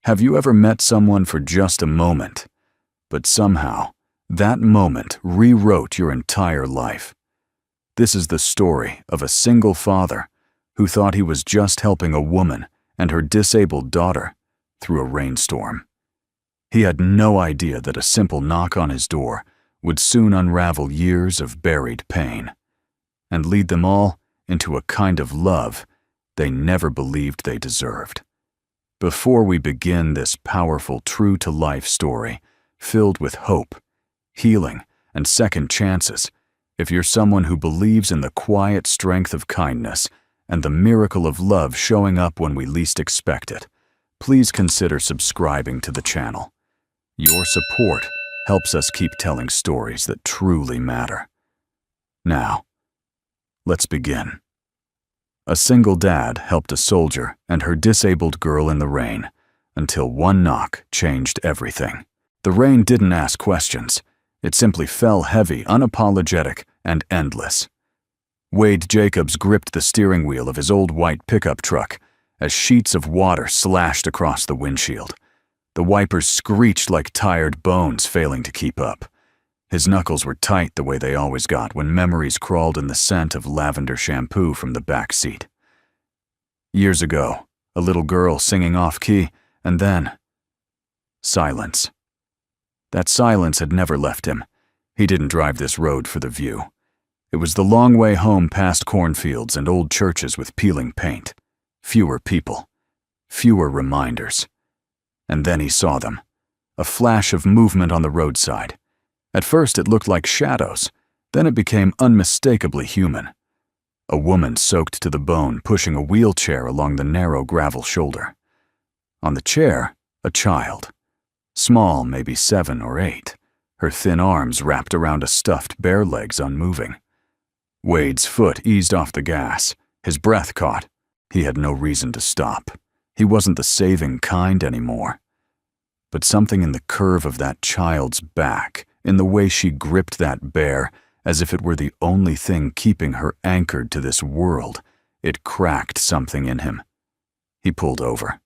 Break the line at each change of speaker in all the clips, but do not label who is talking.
Have you ever met someone for just a moment, but somehow that moment rewrote your entire life? This is the story of a single father who thought he was just helping a woman and her disabled daughter through a rainstorm. He had no idea that a simple knock on his door would soon unravel years of buried pain and lead them all into a kind of love they never believed they deserved. Before we begin this powerful, true-to-life story filled with hope, healing, and second chances, if you're someone who believes in the quiet strength of kindness and the miracle of love showing up when we least expect it, please consider subscribing to the channel. Your support helps us keep telling stories that truly matter. Now, let's begin. A single dad helped a soldier and her disabled girl in the rain until one knock changed everything. The rain didn't ask questions. It simply fell heavy, unapologetic, and endless. Wade Jacobs gripped the steering wheel of his old white pickup truck as sheets of water slashed across the windshield. The wipers screeched like tired bones failing to keep up. His knuckles were tight the way they always got when memories crawled in the scent of lavender shampoo from the back seat. Years ago, a little girl singing off-key, and then silence. That silence had never left him. He didn't drive this road for the view. It was the long way home past cornfields and old churches with peeling paint. Fewer people. Fewer reminders. And then he saw them. A flash of movement on the roadside. At first it looked like shadows. Then it became unmistakably human. A woman soaked to the bone pushing a wheelchair along the narrow gravel shoulder. On the chair, a child. Small, maybe 7 or 8. Her thin arms wrapped around a stuffed bare legs unmoving. Wade's foot eased off the gas. His breath caught. He had no reason to stop. He wasn't the saving kind anymore. But something in the curve of that child's back, in the way she gripped that bear, as if it were the only thing keeping her anchored to this world, it cracked something in him. He pulled over.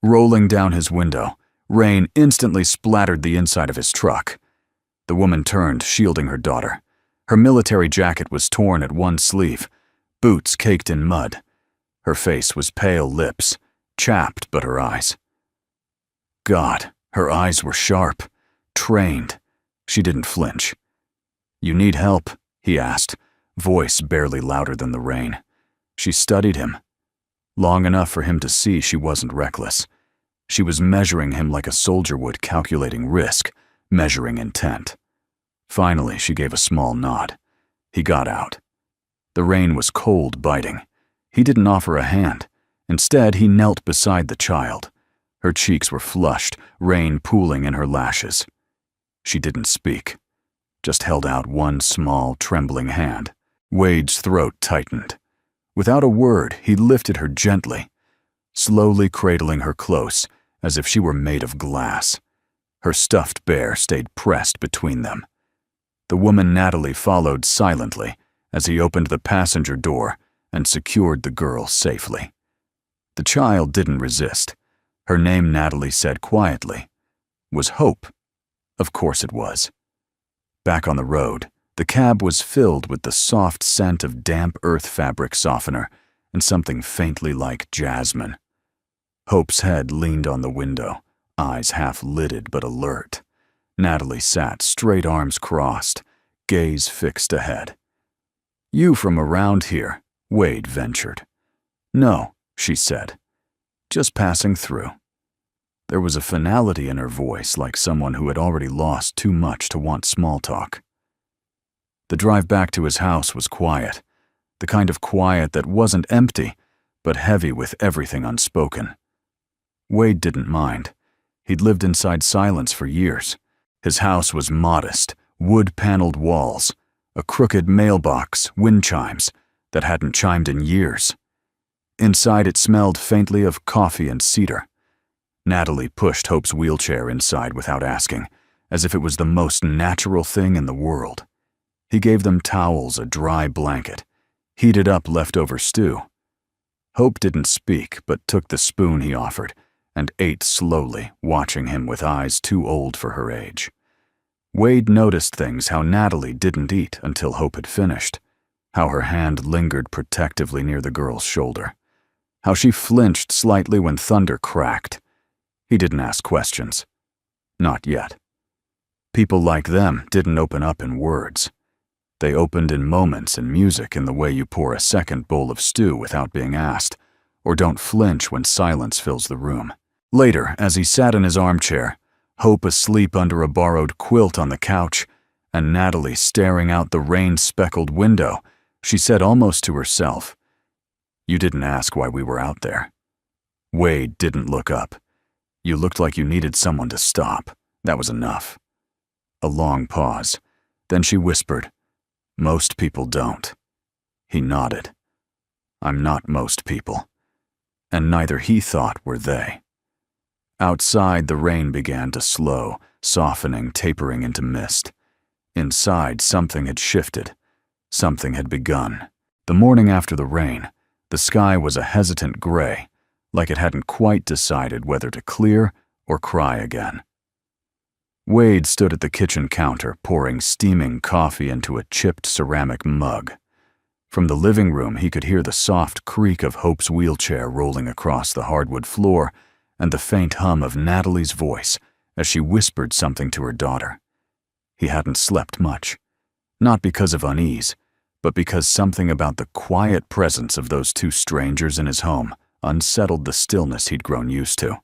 Rolling down his window, rain instantly splattered the inside of his truck. The woman turned, shielding her daughter. Her military jacket was torn at one sleeve, boots caked in mud. Her face was pale lips, chapped but her eyes. God, her eyes were sharp, trained. She didn't flinch. "You need help?" he asked, voice barely louder than the rain. She studied him, long enough for him to see she wasn't reckless. She was measuring him like a soldier would, calculating risk, measuring intent. Finally, she gave a small nod. He got out. The rain was cold, biting. He didn't offer a hand. Instead, he knelt beside the child. Her cheeks were flushed, rain pooling in her lashes. She didn't speak, just held out one small, trembling hand. Wade's throat tightened. Without a word, he lifted her gently, slowly cradling her close, as if she were made of glass. Her stuffed bear stayed pressed between them. The woman Natalie followed silently as he opened the passenger door and secured the girl safely. The child didn't resist. Her name, Natalie said quietly, was Hope. Of course it was. Back on the road, the cab was filled with the soft scent of damp earth fabric softener and something faintly like jasmine. Hope's head leaned on the window, eyes half-lidded but alert. Natalie sat, straight arms crossed, gaze fixed ahead. "You from around here?" Wade ventured. "No," she said. "Just passing through." There was a finality in her voice, like someone who had already lost too much to want small talk. The drive back to his house was quiet, the kind of quiet that wasn't empty, but heavy with everything unspoken. Wade didn't mind. He'd lived inside silence for years. His house was modest, wood-paneled walls, a crooked mailbox, wind chimes that hadn't chimed in years. Inside it smelled faintly of coffee and cedar. Natalie pushed Hope's wheelchair inside without asking, as if it was the most natural thing in the world. He gave them towels, a dry blanket, heated up leftover stew. Hope didn't speak, but took the spoon he offered and ate slowly, watching him with eyes too old for her age. Wade noticed things how Natalie didn't eat until Hope had finished, how her hand lingered protectively near the girl's shoulder, how she flinched slightly when thunder cracked. He didn't ask questions. Not yet. People like them didn't open up in words. They opened in moments and music, in the way you pour a second bowl of stew without being asked, or don't flinch when silence fills the room. Later, as he sat in his armchair, Hope asleep under a borrowed quilt on the couch, and Natalie staring out the rain-speckled window, she said almost to herself, "You didn't ask why we were out there." Wade didn't look up. "You looked like you needed someone to stop. That was enough." A long pause. Then she whispered, "Most people don't." He nodded. "I'm not most people." And neither he thought were they. Outside, the rain began to slow, softening, tapering into mist. Inside, something had shifted. Something had begun. The morning after the rain, the sky was a hesitant gray, like it hadn't quite decided whether to clear or cry again. Wade stood at the kitchen counter, pouring steaming coffee into a chipped ceramic mug. From the living room, he could hear the soft creak of Hope's wheelchair rolling across the hardwood floor, and the faint hum of Natalie's voice as she whispered something to her daughter. He hadn't slept much, not because of unease, but because something about the quiet presence of those two strangers in his home unsettled the stillness he'd grown used to.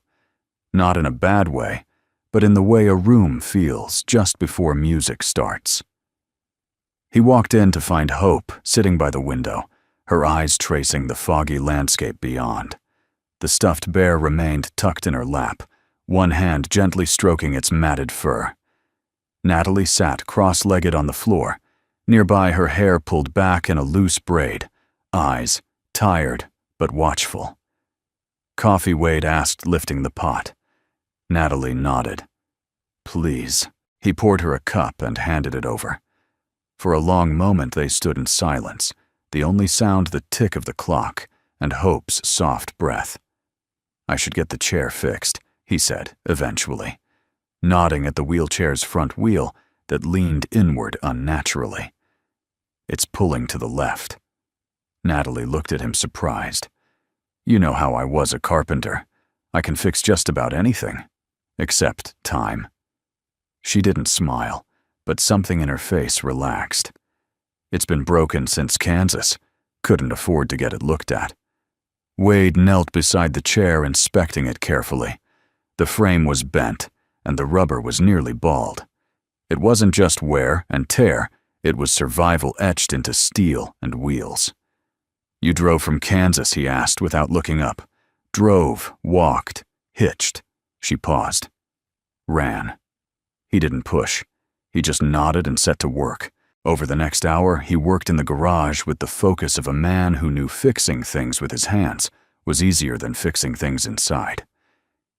Not in a bad way, but in the way a room feels just before music starts. He walked in to find Hope sitting by the window, her eyes tracing the foggy landscape beyond. The stuffed bear remained tucked in her lap, one hand gently stroking its matted fur. Natalie sat cross-legged on the floor, nearby, her hair pulled back in a loose braid, eyes tired but watchful. "Coffee?" Wade asked, lifting the pot. Natalie nodded. "Please." He poured her a cup and handed it over. For a long moment they stood in silence, the only sound the tick of the clock and Hope's soft breath. "I should get the chair fixed," he said, eventually, nodding at the wheelchair's front wheel that leaned inward unnaturally. "It's pulling to the left." Natalie looked at him surprised. "You know how I was a carpenter. I can fix just about anything, except time." She didn't smile, but something in her face relaxed. "It's been broken since Kansas. Couldn't afford to get it looked at." Wade knelt beside the chair, inspecting it carefully. The frame was bent, and the rubber was nearly bald. It wasn't just wear and tear, it was survival etched into steel and wheels. "You drove from Kansas?" he asked without looking up. "Drove, walked, hitched." She paused. "Ran." He didn't push. He just nodded and set to work. Over the next hour, he worked in the garage with the focus of a man who knew fixing things with his hands was easier than fixing things inside.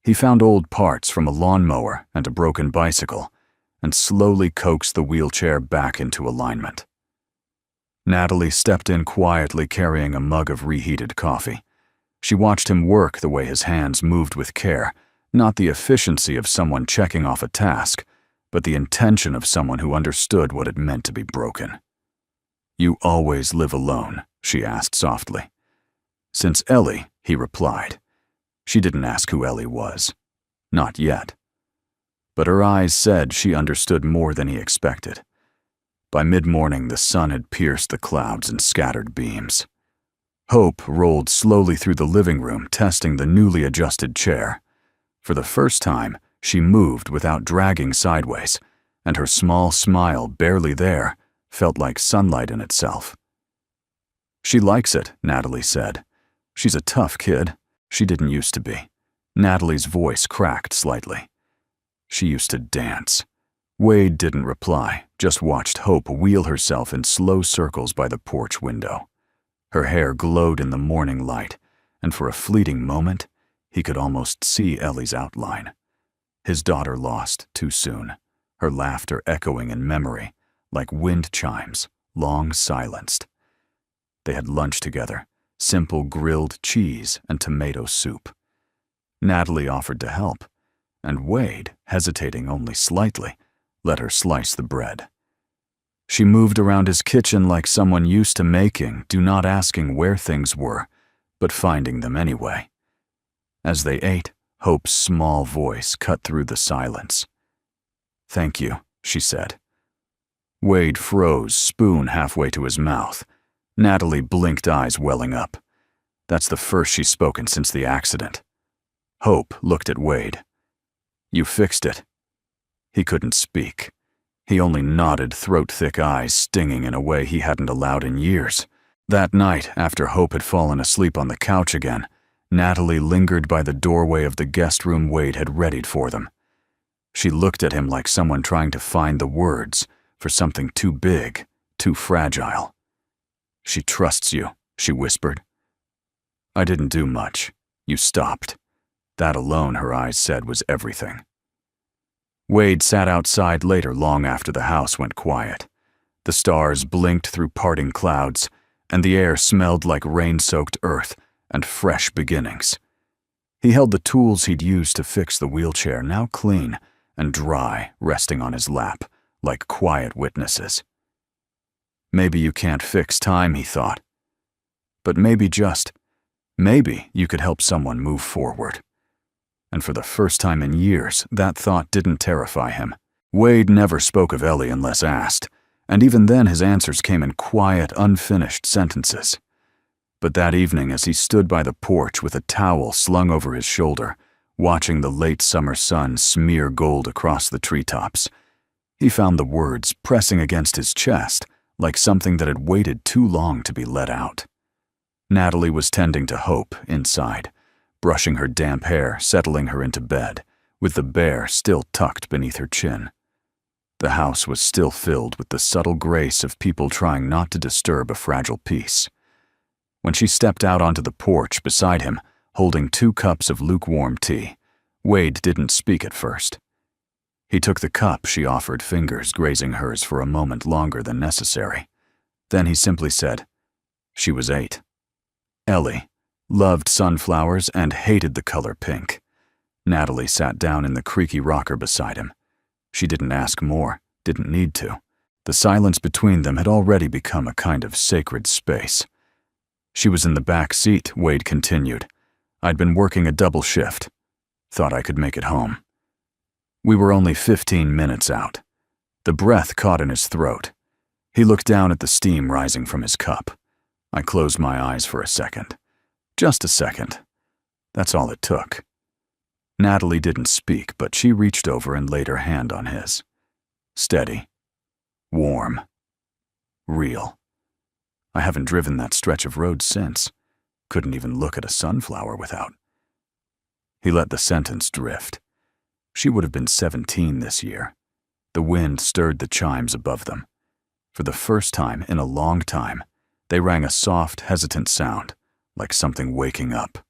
He found old parts from a lawnmower and a broken bicycle, and slowly coaxed the wheelchair back into alignment. Natalie stepped in quietly, carrying a mug of reheated coffee. She watched him work, the way his hands moved with care, not the efficiency of someone checking off a task, but the intention of someone who understood what it meant to be broken. "You always live alone?" she asked softly. "Since Ellie," he replied. She didn't ask who Ellie was. Not yet. But her eyes said she understood more than he expected. By mid-morning, the sun had pierced the clouds in scattered beams. Hope rolled slowly through the living room, testing the newly adjusted chair. For the first time, she moved without dragging sideways, and her small smile, barely there, felt like sunlight in itself. "She likes it," Natalie said. "She's a tough kid. She didn't used to be." Natalie's voice cracked slightly. "She used to dance." Wade didn't reply, just watched Hope wheel herself in slow circles by the porch window. Her hair glowed in the morning light, and for a fleeting moment, he could almost see Ellie's outline. His daughter lost too soon, her laughter echoing in memory, like wind chimes, long silenced. They had lunch together, simple grilled cheese and tomato soup. Natalie offered to help, and Wade, hesitating only slightly, let her slice the bread. She moved around his kitchen like someone used to making, not asking where things were, but finding them anyway. As they ate, Hope's small voice cut through the silence. "Thank you," she said. Wade froze, spoon halfway to his mouth. Natalie blinked, eyes welling up. That's the first she's spoken since the accident. Hope looked at Wade. "You fixed it." He couldn't speak. He only nodded, throat-thick eyes stinging in a way he hadn't allowed in years. That night, after Hope had fallen asleep on the couch again, Natalie lingered by the doorway of the guest room Wade had readied for them. She looked at him like someone trying to find the words for something too big, too fragile. "She trusts you," she whispered. "I didn't do much. You stopped." That alone, her eyes said, was everything. Wade sat outside later, long after the house went quiet. The stars blinked through parting clouds, and the air smelled like rain-soaked earth and fresh beginnings. He held the tools he'd used to fix the wheelchair, now clean and dry, resting on his lap, like quiet witnesses. Maybe you can't fix time, he thought. But maybe you could help someone move forward. And for the first time in years, that thought didn't terrify him. Wade never spoke of Ellie unless asked, and even then his answers came in quiet, unfinished sentences. But that evening, as he stood by the porch with a towel slung over his shoulder, watching the late summer sun smear gold across the treetops, he found the words pressing against his chest like something that had waited too long to be let out. Natalie was tending to Hope inside, brushing her damp hair, settling her into bed, with the bear still tucked beneath her chin. The house was still filled with the subtle grace of people trying not to disturb a fragile peace. When she stepped out onto the porch beside him, holding 2 cups of lukewarm tea, Wade didn't speak at first. He took the cup she offered, fingers grazing hers for a moment longer than necessary. Then he simply said, "She was 8. Ellie loved sunflowers and hated the color pink." Natalie sat down in the creaky rocker beside him. She didn't ask more, didn't need to. The silence between them had already become a kind of sacred space. "She was in the back seat," Wade continued. "I'd been working a double shift. Thought I could make it home." We were only 15 minutes out. The breath caught in his throat. He looked down at the steam rising from his cup. I closed my eyes for a second. Just a second. That's all it took. Natalie didn't speak, but she reached over and laid her hand on his. Steady. Warm. Real. I haven't driven that stretch of road since. Couldn't even look at a sunflower without. He let the sentence drift. She would have been 17 this year. The wind stirred the chimes above them. For the first time in a long time, they rang a soft, hesitant sound, like something waking up.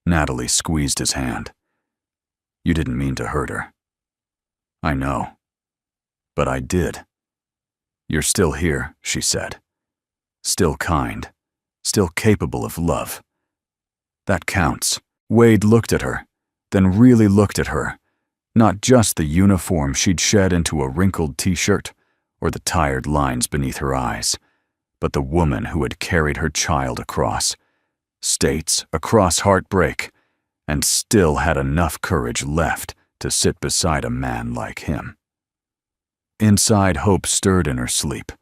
Natalie squeezed his hand. "You didn't mean to hurt her." "I know. But I did." "You're still here," she said. "Still kind. Still capable of love. That counts." Wade looked at her, then really looked at her. Not just the uniform she'd shed into a wrinkled t-shirt, or the tired lines beneath her eyes, but the woman who had carried her child across states, across heartbreak, and still had enough courage left to sit beside a man like him. Inside, hope stirred in her sleep,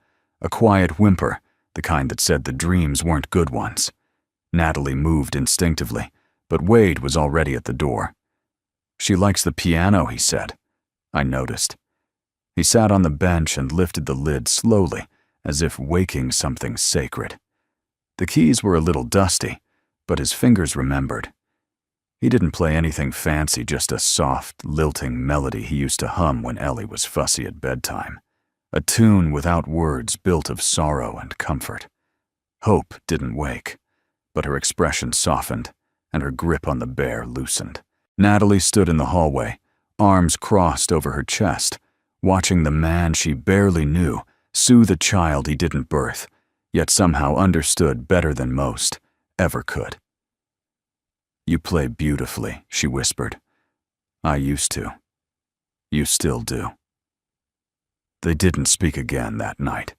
a quiet whimper, the kind that said the dreams weren't good ones. Natalie moved instinctively, but Wade was already at the door. "She likes the piano," he said. I noticed. He sat on the bench and lifted the lid slowly, as if waking something sacred. The keys were a little dusty, but his fingers remembered. He didn't play anything fancy, just a soft, lilting melody he used to hum when Ellie was fussy at bedtime. A tune without words, built of sorrow and comfort. Hope didn't wake, but her expression softened, and her grip on the bear loosened. Natalie stood in the hallway, arms crossed over her chest, watching the man she barely knew soothe a child he didn't birth, yet somehow understood better than most ever could. "You play beautifully," she whispered. "I used to. You still do." They didn't speak again that night,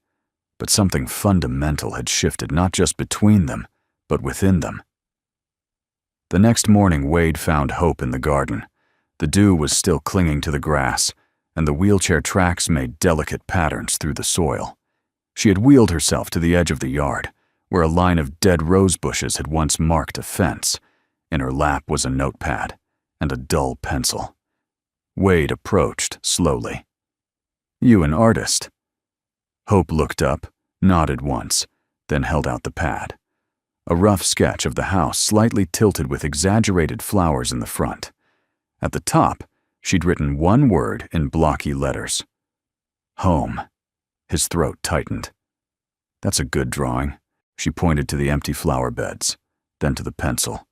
but something fundamental had shifted not just between them, but within them. The next morning, Wade found Hope in the garden. The dew was still clinging to the grass, and the wheelchair tracks made delicate patterns through the soil. She had wheeled herself to the edge of the yard, where a line of dead rose bushes had once marked a fence. In her lap was a notepad and a dull pencil. Wade approached slowly. "You an artist?" Hope looked up, nodded once, then held out the pad. A rough sketch of the house slightly tilted with exaggerated flowers in the front. At the top, she'd written one word in blocky letters. "Home." His throat tightened. "That's a good drawing." She pointed to the empty flower beds, then to the pencil,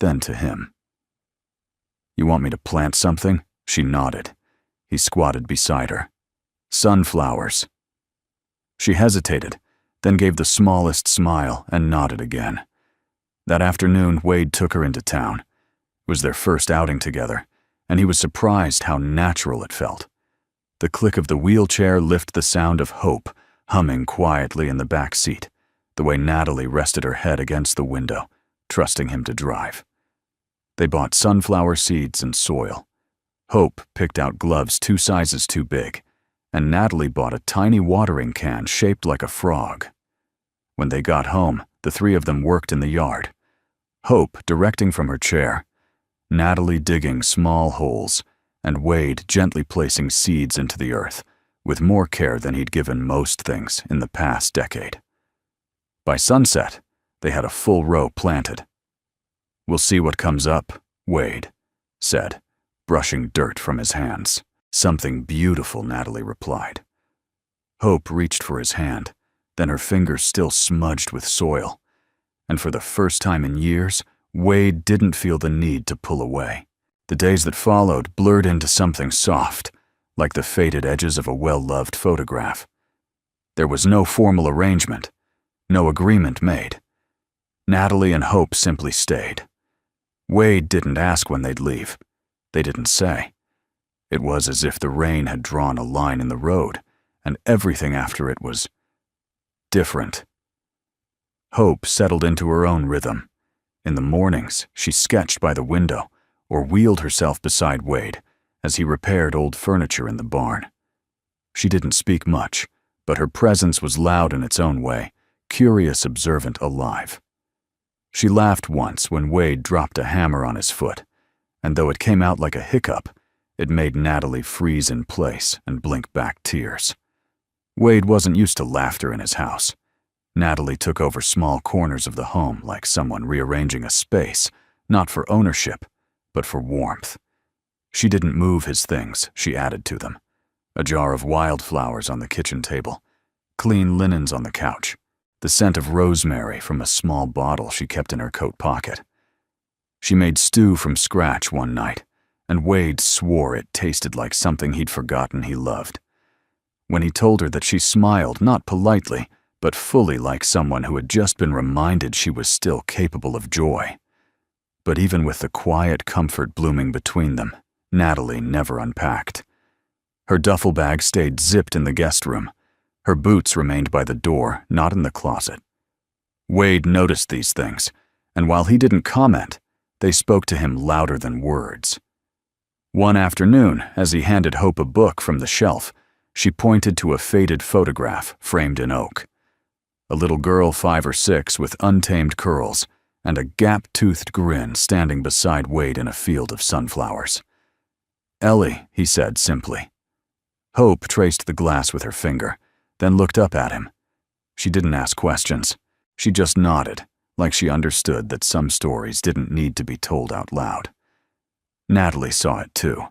then to him. "You want me to plant something?" She nodded. He squatted beside her. "Sunflowers." She hesitated, then gave the smallest smile and nodded again. That afternoon, Wade took her into town. It was their first outing together, and he was surprised how natural it felt. The click of the wheelchair lifted the sound of Hope humming quietly in the back seat, the way Natalie rested her head against the window, trusting him to drive. They bought sunflower seeds and soil. Hope picked out gloves 2 sizes too big, and Natalie bought a tiny watering can shaped like a frog. When they got home, the 3 of them worked in the yard. Hope directing from her chair, Natalie digging small holes, and Wade gently placing seeds into the earth, with more care than he'd given most things in the past decade. By sunset, they had a full row planted. "We'll see what comes up," Wade said, brushing dirt from his hands. "Something beautiful," Natalie replied. Hope reached for his hand, then her fingers still smudged with soil. And for the first time in years, Wade didn't feel the need to pull away. The days that followed blurred into something soft, like the faded edges of a well-loved photograph. There was no formal arrangement, no agreement made. Natalie and Hope simply stayed. Wade didn't ask when they'd leave. They didn't say. It was as if the rain had drawn a line in the road, and everything after it was different. Hope settled into her own rhythm. In the mornings, she sketched by the window or wheeled herself beside Wade as he repaired old furniture in the barn. She didn't speak much, but her presence was loud in its own way, curious, observant, alive. She laughed once when Wade dropped a hammer on his foot, and though it came out like a hiccup, it made Natalie freeze in place and blink back tears. Wade wasn't used to laughter in his house. Natalie took over small corners of the home like someone rearranging a space, not for ownership, but for warmth. She didn't move his things, she added to them. A jar of wildflowers on the kitchen table, clean linens on the couch, the scent of rosemary from a small bottle she kept in her coat pocket. She made stew from scratch one night, and Wade swore it tasted like something he'd forgotten he loved. When he told her that, she smiled, not politely, but fully, like someone who had just been reminded she was still capable of joy. But even with the quiet comfort blooming between them, Natalie never unpacked. Her duffel bag stayed zipped in the guest room. Her boots remained by the door, not in the closet. Wade noticed these things, and while he didn't comment, they spoke to him louder than words. One afternoon, as he handed Hope a book from the shelf, she pointed to a faded photograph framed in oak. A little girl 5 or 6 with untamed curls and a gap-toothed grin standing beside Wade in a field of sunflowers. "Ellie," he said simply. Hope traced the glass with her finger, then looked up at him. She didn't ask questions. She just nodded, like she understood that some stories didn't need to be told out loud. Natalie saw it too.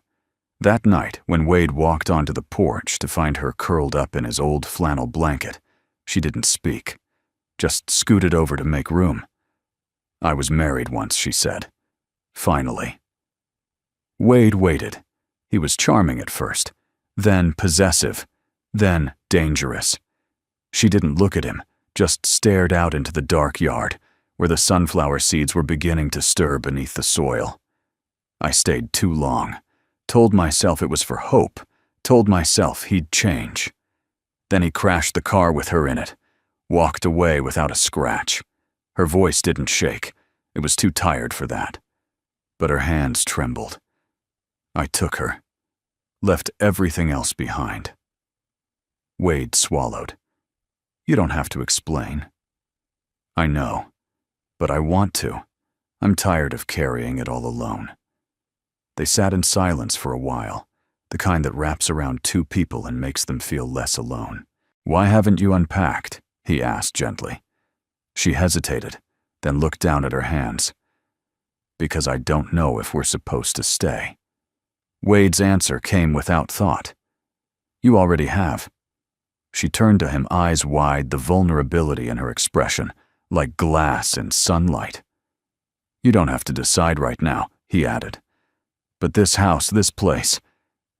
That night, when Wade walked onto the porch to find her curled up in his old flannel blanket, she didn't speak, just scooted over to make room. "I was married once," she said. Finally. Wade waited. He was charming at first, then possessive, then dangerous. She didn't look at him, just stared out into the dark yard, where the sunflower seeds were beginning to stir beneath the soil. I stayed too long, told myself it was for Hope, told myself he'd change. Then he crashed the car with her in it, walked away without a scratch. Her voice didn't shake. It was too tired for that. But her hands trembled. I took her, left everything else behind. Wade swallowed. You don't have to explain. I know, but I want to. I'm tired of carrying it all alone. They sat in silence for a while, the kind that wraps around two people and makes them feel less alone. Why haven't you unpacked? He asked gently. She hesitated, then looked down at her hands. Because I don't know if we're supposed to stay. Wade's answer came without thought. You already have. She turned to him, eyes wide, the vulnerability in her expression, like glass in sunlight. You don't have to decide right now, he added. But this house, this place,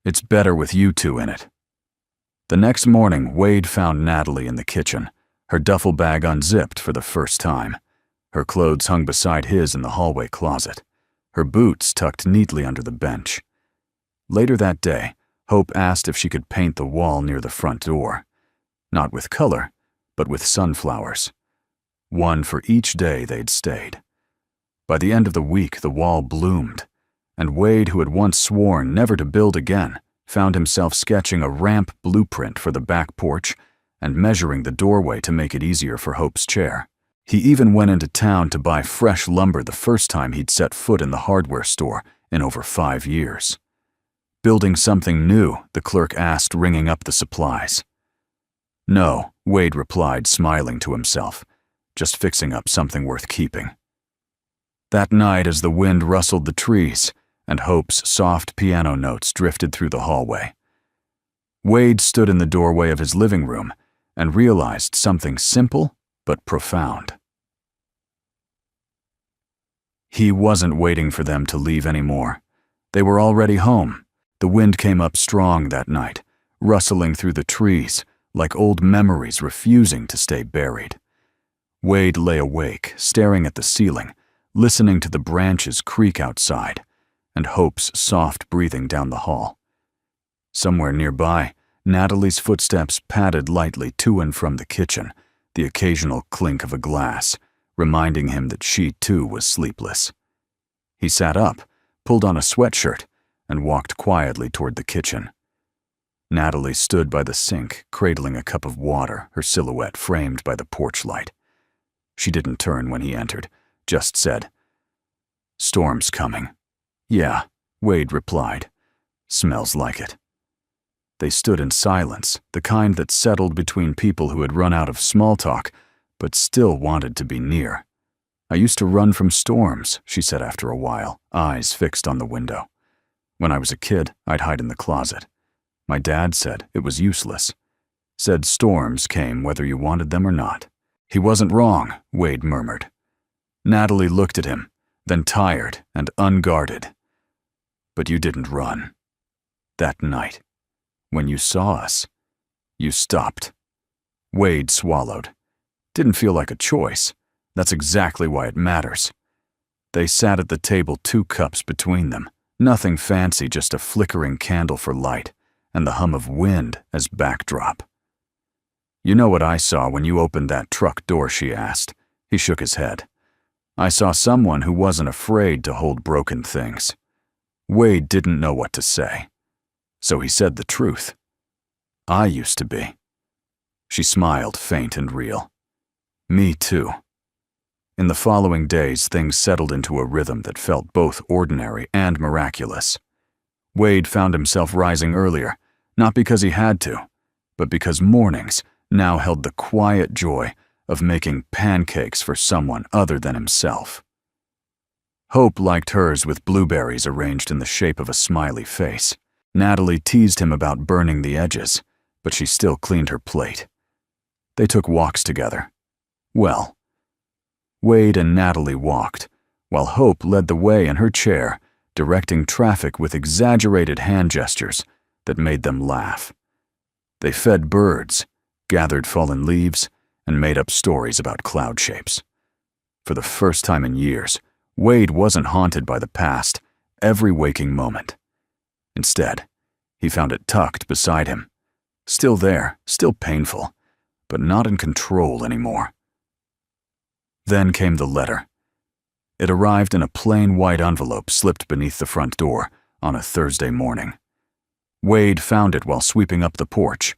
it's better with you two in it. The next morning, Wade found Natalie in the kitchen, her duffel bag unzipped for the first time. Her clothes hung beside his in the hallway closet, her boots tucked neatly under the bench. Later that day, Hope asked if she could paint the wall near the front door. Not with color, but with sunflowers. One for each day they'd stayed. By the end of the week, the wall bloomed, and Wade, who had once sworn never to build again, found himself sketching a ramp blueprint for the back porch and measuring the doorway to make it easier for Hope's chair. He even went into town to buy fresh lumber the first time he'd set foot in the hardware store in over 5 years. Building something new, the clerk asked, ringing up the supplies. No, Wade replied, smiling to himself, just fixing up something worth keeping. That night, as the wind rustled the trees and Hope's soft piano notes drifted through the hallway, Wade stood in the doorway of his living room and realized something simple but profound. He wasn't waiting for them to leave anymore. They were already home. The wind came up strong that night, rustling through the trees like old memories refusing to stay buried. Wade lay awake, staring at the ceiling, listening to the branches creak outside and Hope's soft breathing down the hall. Somewhere nearby, Natalie's footsteps padded lightly to and from the kitchen, the occasional clink of a glass, reminding him that she too was sleepless. He sat up, pulled on a sweatshirt, and walked quietly toward the kitchen. Natalie stood by the sink, cradling a cup of water, her silhouette framed by the porch light. She didn't turn when he entered, just said, "Storm's coming." "Yeah," Wade replied. "Smells like it." They stood in silence, the kind that settled between people who had run out of small talk, but still wanted to be near. "I used to run from storms," she said after a while, eyes fixed on the window. "When I was a kid, I'd hide in the closet. My dad said it was useless. Said storms came whether you wanted them or not." "He wasn't wrong," Wade murmured. Natalie looked at him, then tired and unguarded. "But you didn't run. That night, when you saw us, you stopped." Wade swallowed. Didn't feel like a choice. That's exactly why it matters. They sat at the table, 2 cups between them. Nothing fancy, just a flickering candle for light, and the hum of wind as backdrop. "You know what I saw when you opened that truck door?" she asked. He shook his head. "I saw someone who wasn't afraid to hold broken things." Wade didn't know what to say, so he said the truth. "I used to be." She smiled, faint and real. "Me too." In the following days, things settled into a rhythm that felt both ordinary and miraculous. Wade found himself rising earlier, not because he had to, but because mornings now held the quiet joy of making pancakes for someone other than himself. Hope liked hers with blueberries arranged in the shape of a smiley face. Natalie teased him about burning the edges, but she still cleaned her plate. They took walks together. Well, Wade and Natalie walked, while Hope led the way in her chair, directing traffic with exaggerated hand gestures that made them laugh. They fed birds, gathered fallen leaves, and made up stories about cloud shapes. For the first time in years, Wade wasn't haunted by the past every waking moment. Instead, he found it tucked beside him. Still there, still painful, but not in control anymore. Then came the letter. It arrived in a plain white envelope slipped beneath the front door on a Thursday morning. Wade found it while sweeping up the porch.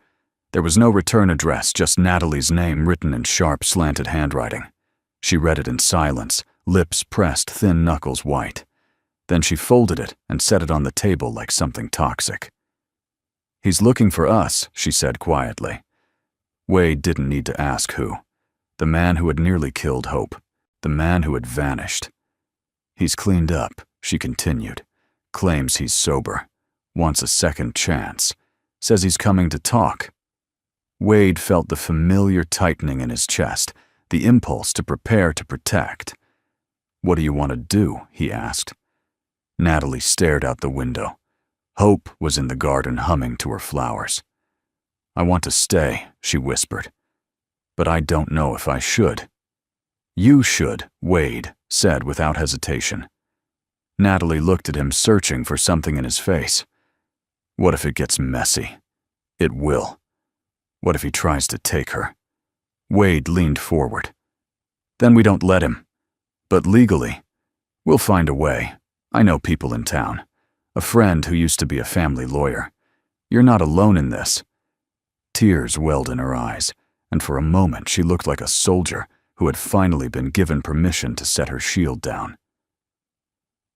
There was no return address, just Natalie's name written in sharp, slanted handwriting. She read it in silence, lips pressed, thin knuckles white. Then she folded it and set it on the table like something toxic. "He's looking for us," she said quietly. Wade didn't need to ask who. The man who had nearly killed Hope. The man who had vanished. "He's cleaned up," she continued. "Claims he's sober. Wants a second chance. Says he's coming to talk." Wade felt the familiar tightening in his chest, the impulse to prepare to protect. "What do you want to do?" he asked. Natalie stared out the window. Hope was in the garden humming to her flowers. "I want to stay," she whispered. "But I don't know if I should." "You should," Wade said without hesitation. Natalie looked at him, searching for something in his face. "What if it gets messy?" "It will." "What if he tries to take her?" Wade leaned forward. "Then we don't let him. But legally, we'll find a way. I know people in town. A friend who used to be a family lawyer. You're not alone in this." Tears welled in her eyes, and for a moment she looked like a soldier who had finally been given permission to set her shield down.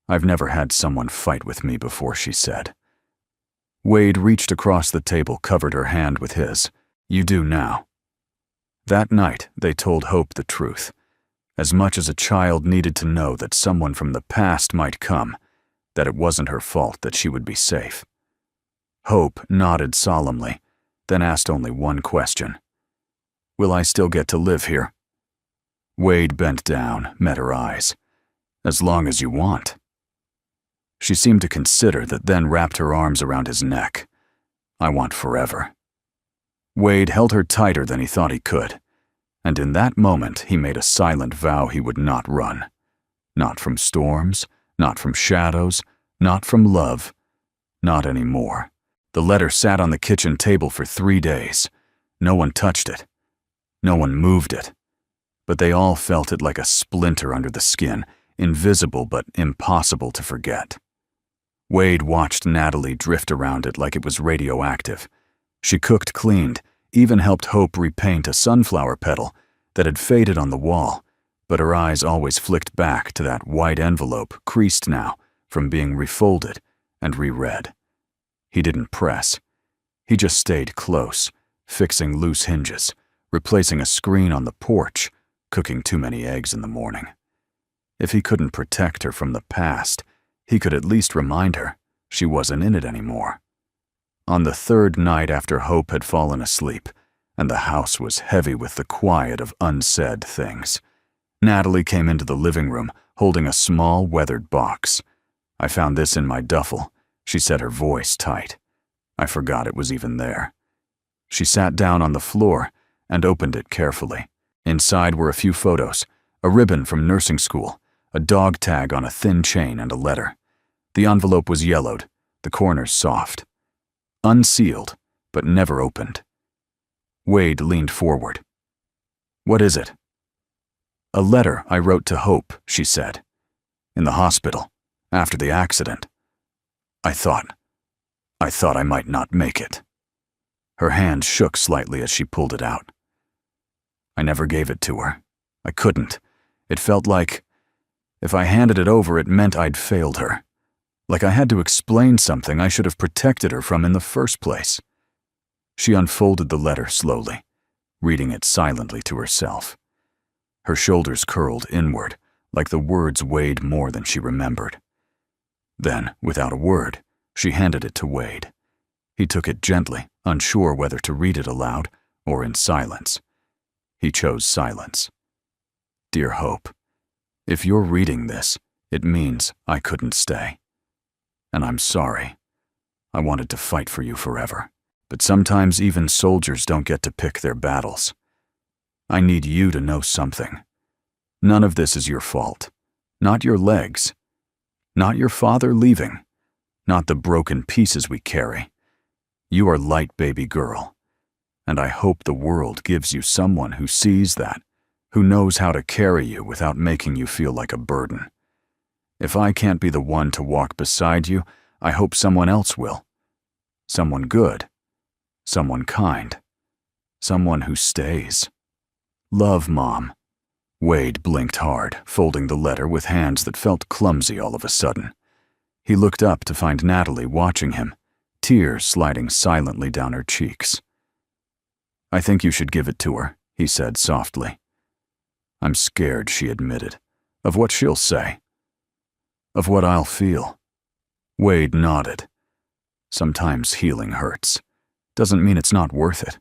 "I've never had someone fight with me before," she said. Wade reached across the table, covered her hand with his. "You do now." That night, they told Hope the truth. As much as a child needed to know that someone from the past might come, that it wasn't her fault that she would be safe. Hope nodded solemnly, then asked only one question. "Will I still get to live here?" Wade bent down, met her eyes. "As long as you want." She seemed to consider that, then wrapped her arms around his neck. "I want forever." Wade held her tighter than he thought he could, and in that moment he made a silent vow he would not run. Not from storms, not from shadows, not from love, not anymore. The letter sat on the kitchen table for 3 days. No one touched it. No one moved it. But they all felt it like a splinter under the skin, invisible but impossible to forget. Wade watched Natalie drift around it like it was radioactive. She cooked, cleaned, even helped Hope repaint a sunflower petal that had faded on the wall, but her eyes always flicked back to that white envelope, creased now from being refolded and reread. He didn't press. He just stayed close, fixing loose hinges, replacing a screen on the porch, cooking too many eggs in the morning. If he couldn't protect her from the past, he could at least remind her she wasn't in it anymore. On the third night after Hope had fallen asleep, and the house was heavy with the quiet of unsaid things, Natalie came into the living room holding a small, weathered box. "I found this in my duffel," she said, her voice tight. "I forgot it was even there." She sat down on the floor and opened it carefully. Inside were a few photos, a ribbon from nursing school, a dog tag on a thin chain, and a letter. The envelope was yellowed, the corners soft. Unsealed, but never opened. Wade leaned forward. "What is it?" "A letter I wrote to Hope," she said. "In the hospital, after the accident. I thought I might not make it." Her hand shook slightly as she pulled it out. "I never gave it to her. I couldn't. It felt like if I handed it over, it meant I'd failed her. Like I had to explain something I should have protected her from in the first place." She unfolded the letter slowly, reading it silently to herself. Her shoulders curled inward, like the words weighed more than she remembered. Then, without a word, she handed it to Wade. He took it gently, unsure whether to read it aloud or in silence. He chose silence. "Dear Hope, if you're reading this, it means I couldn't stay. And I'm sorry. I wanted to fight for you forever. But sometimes even soldiers don't get to pick their battles. I need you to know something. None of this is your fault. Not your legs. Not your father leaving. Not the broken pieces we carry. You are light, baby girl. And I hope the world gives you someone who sees that, who knows how to carry you without making you feel like a burden. If I can't be the one to walk beside you, I hope someone else will. Someone good. Someone kind. Someone who stays. Love, Mom. Wade blinked hard, folding the letter with hands that felt clumsy all of a sudden. He looked up to find Natalie watching him, tears sliding silently down her cheeks. I think you should give it to her, he said softly. I'm scared, she admitted, of what she'll say. Of what I'll feel. Wade nodded. Sometimes healing hurts. Doesn't mean it's not worth it.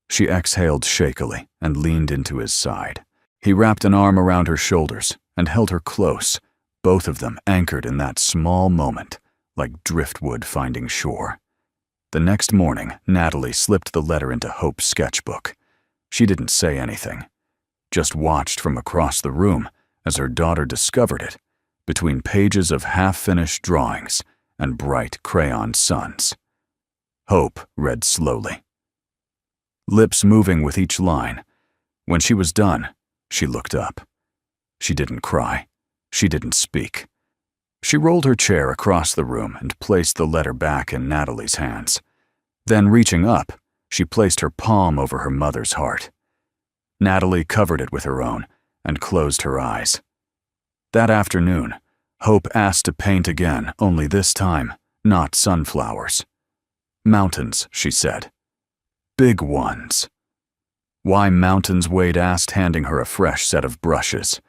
She exhaled shakily and leaned into his side. He wrapped an arm around her shoulders and held her close, both of them anchored in that small moment, like driftwood finding shore. The next morning, Natalie slipped the letter into Hope's sketchbook. She didn't say anything, just watched from across the room as her daughter discovered it, between pages of half-finished drawings and bright crayon suns. Hope read slowly, lips moving with each line. When she was done, she looked up. She didn't cry. She didn't speak. She rolled her chair across the room and placed the letter back in Natalie's hands. Then, reaching up, she placed her palm over her mother's heart. Natalie covered it with her own and closed her eyes. That afternoon, Hope asked to paint again, only this time, not sunflowers. Mountains, she said. Big ones. Why mountains, Wade asked, handing her a fresh set of brushes.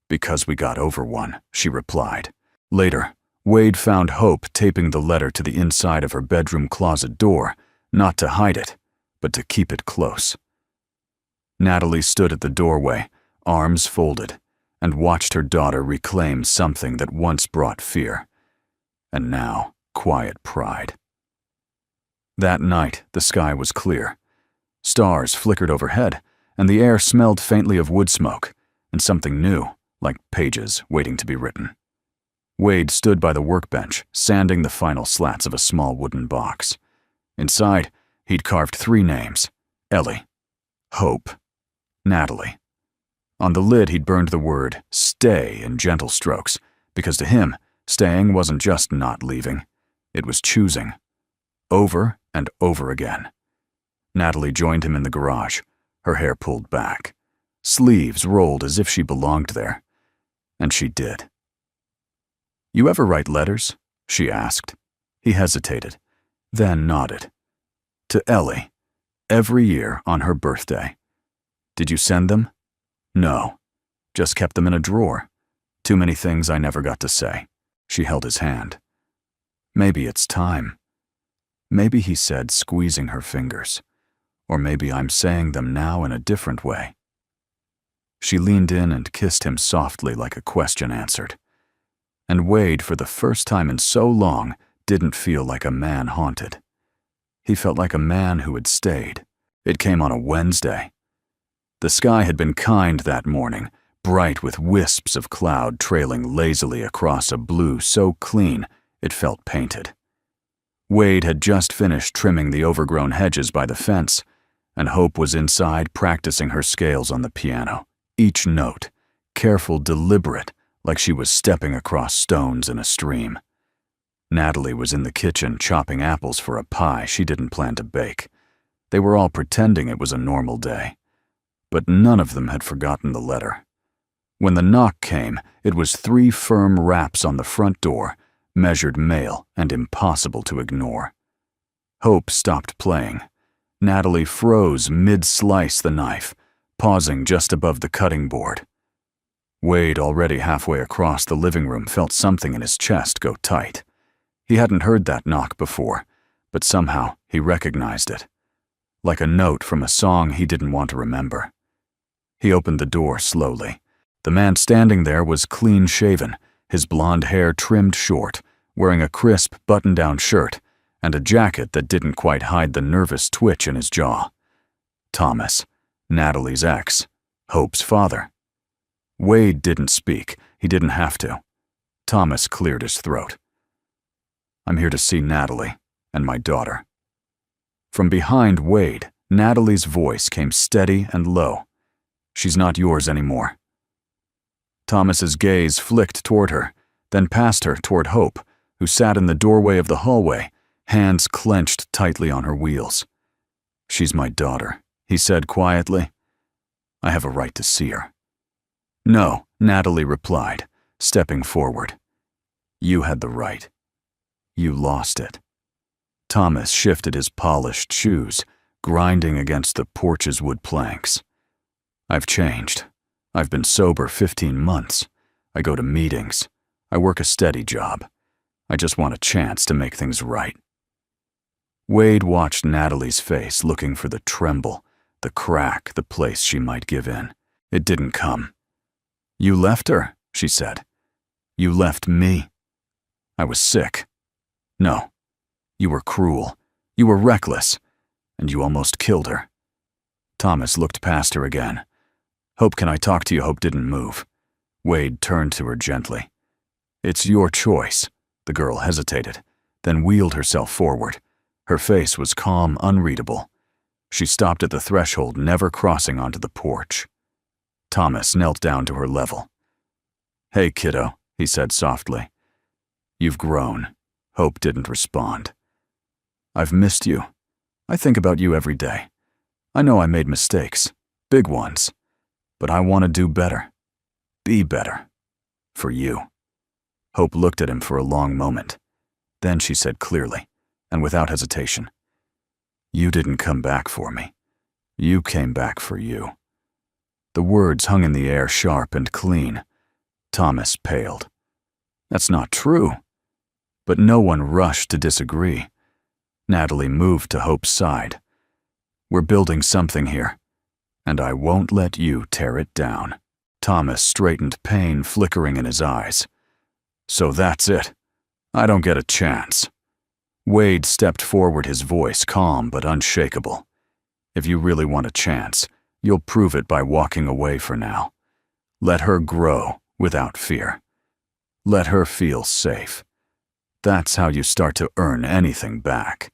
Because we got over one, she replied. Later, Wade found Hope taping the letter to the inside of her bedroom closet door, not to hide it, but to keep it close. Natalie stood at the doorway, arms folded, and watched her daughter reclaim something that once brought fear, and now quiet pride. That night, the sky was clear. Stars flickered overhead, and the air smelled faintly of wood smoke, and something new, like pages waiting to be written. Wade stood by the workbench, sanding the final slats of a small wooden box. Inside, he'd carved 3 names: Ellie, Hope, Natalie. On the lid, he'd burned the word "stay" in gentle strokes, because to him, staying wasn't just not leaving. It was choosing. Over and over again. Natalie joined him in the garage, her hair pulled back, sleeves rolled as if she belonged there. And she did. You ever write letters? She asked. He hesitated, then nodded. To Ellie, every year on her birthday. Did you send them? No. Just kept them in a drawer. Too many things I never got to say. She held his hand. Maybe it's time. Maybe, he said, squeezing her fingers. Or maybe I'm saying them now in a different way. She leaned in and kissed him softly like a question answered. And Wade, for the first time in so long, didn't feel like a man haunted. He felt like a man who had stayed. It came on a Wednesday. The sky had been kind that morning, bright with wisps of cloud trailing lazily across a blue so clean it felt painted. Wade had just finished trimming the overgrown hedges by the fence, and Hope was inside practicing her scales on the piano, each note, careful, deliberate, like she was stepping across stones in a stream. Natalie was in the kitchen chopping apples for a pie she didn't plan to bake. They were all pretending it was a normal day. But none of them had forgotten the letter. When the knock came, it was 3 firm raps on the front door, measured male and impossible to ignore. Hope stopped playing. Natalie froze mid-slice the knife, pausing just above the cutting board. Wade, already halfway across the living room, felt something in his chest go tight. He hadn't heard that knock before, but somehow he recognized it, like a note from a song he didn't want to remember. He opened the door slowly. The man standing there was clean-shaven, his blonde hair trimmed short, wearing a crisp button-down shirt and a jacket that didn't quite hide the nervous twitch in his jaw. Thomas, Natalie's ex, Hope's father. Wade didn't speak. He didn't have to. Thomas cleared his throat. "I'm here to see Natalie and my daughter." From behind Wade, Natalie's voice came steady and low. "She's not yours anymore." Thomas's gaze flicked toward her, then past her toward Hope, who sat in the doorway of the hallway, hands clenched tightly on her wheels. "She's my daughter," he said quietly. "I have a right to see her." "No," Natalie replied, stepping forward. "You had the right. You lost it." Thomas shifted his polished shoes, grinding against the porch's wood planks. "I've changed. I've been sober 15 months. I go to meetings. I work a steady job. I just want a chance to make things right." Wade watched Natalie's face, looking for the tremble, the crack, the place she might give in. It didn't come. "You left her," she said. "You left me. I was sick. No. You were cruel. You were reckless. And you almost killed her." Thomas looked past her again. "Hope, can I talk to you?" Hope didn't move. Wade turned to her gently. "It's your choice." The girl hesitated, then wheeled herself forward. Her face was calm, unreadable. She stopped at the threshold, never crossing onto the porch. Thomas knelt down to her level. "Hey, kiddo," he said softly. "You've grown." Hope didn't respond. "I've missed you. I think about you every day. I know I made mistakes, big ones, but I want to do better. Be better. For you." Hope looked at him for a long moment. Then she said clearly, and without hesitation, "You didn't come back for me. You came back for you." The words hung in the air, sharp and clean. Thomas paled. "That's not true." But no one rushed to disagree. Natalie moved to Hope's side. "We're building something here, and I won't let you tear it down." Thomas straightened, pain flickering in his eyes. "So that's it. I don't get a chance." Wade stepped forward, his voice calm but unshakable. "If you really want a chance, you'll prove it by walking away for now. Let her grow without fear. Let her feel safe. That's how you start to earn anything back."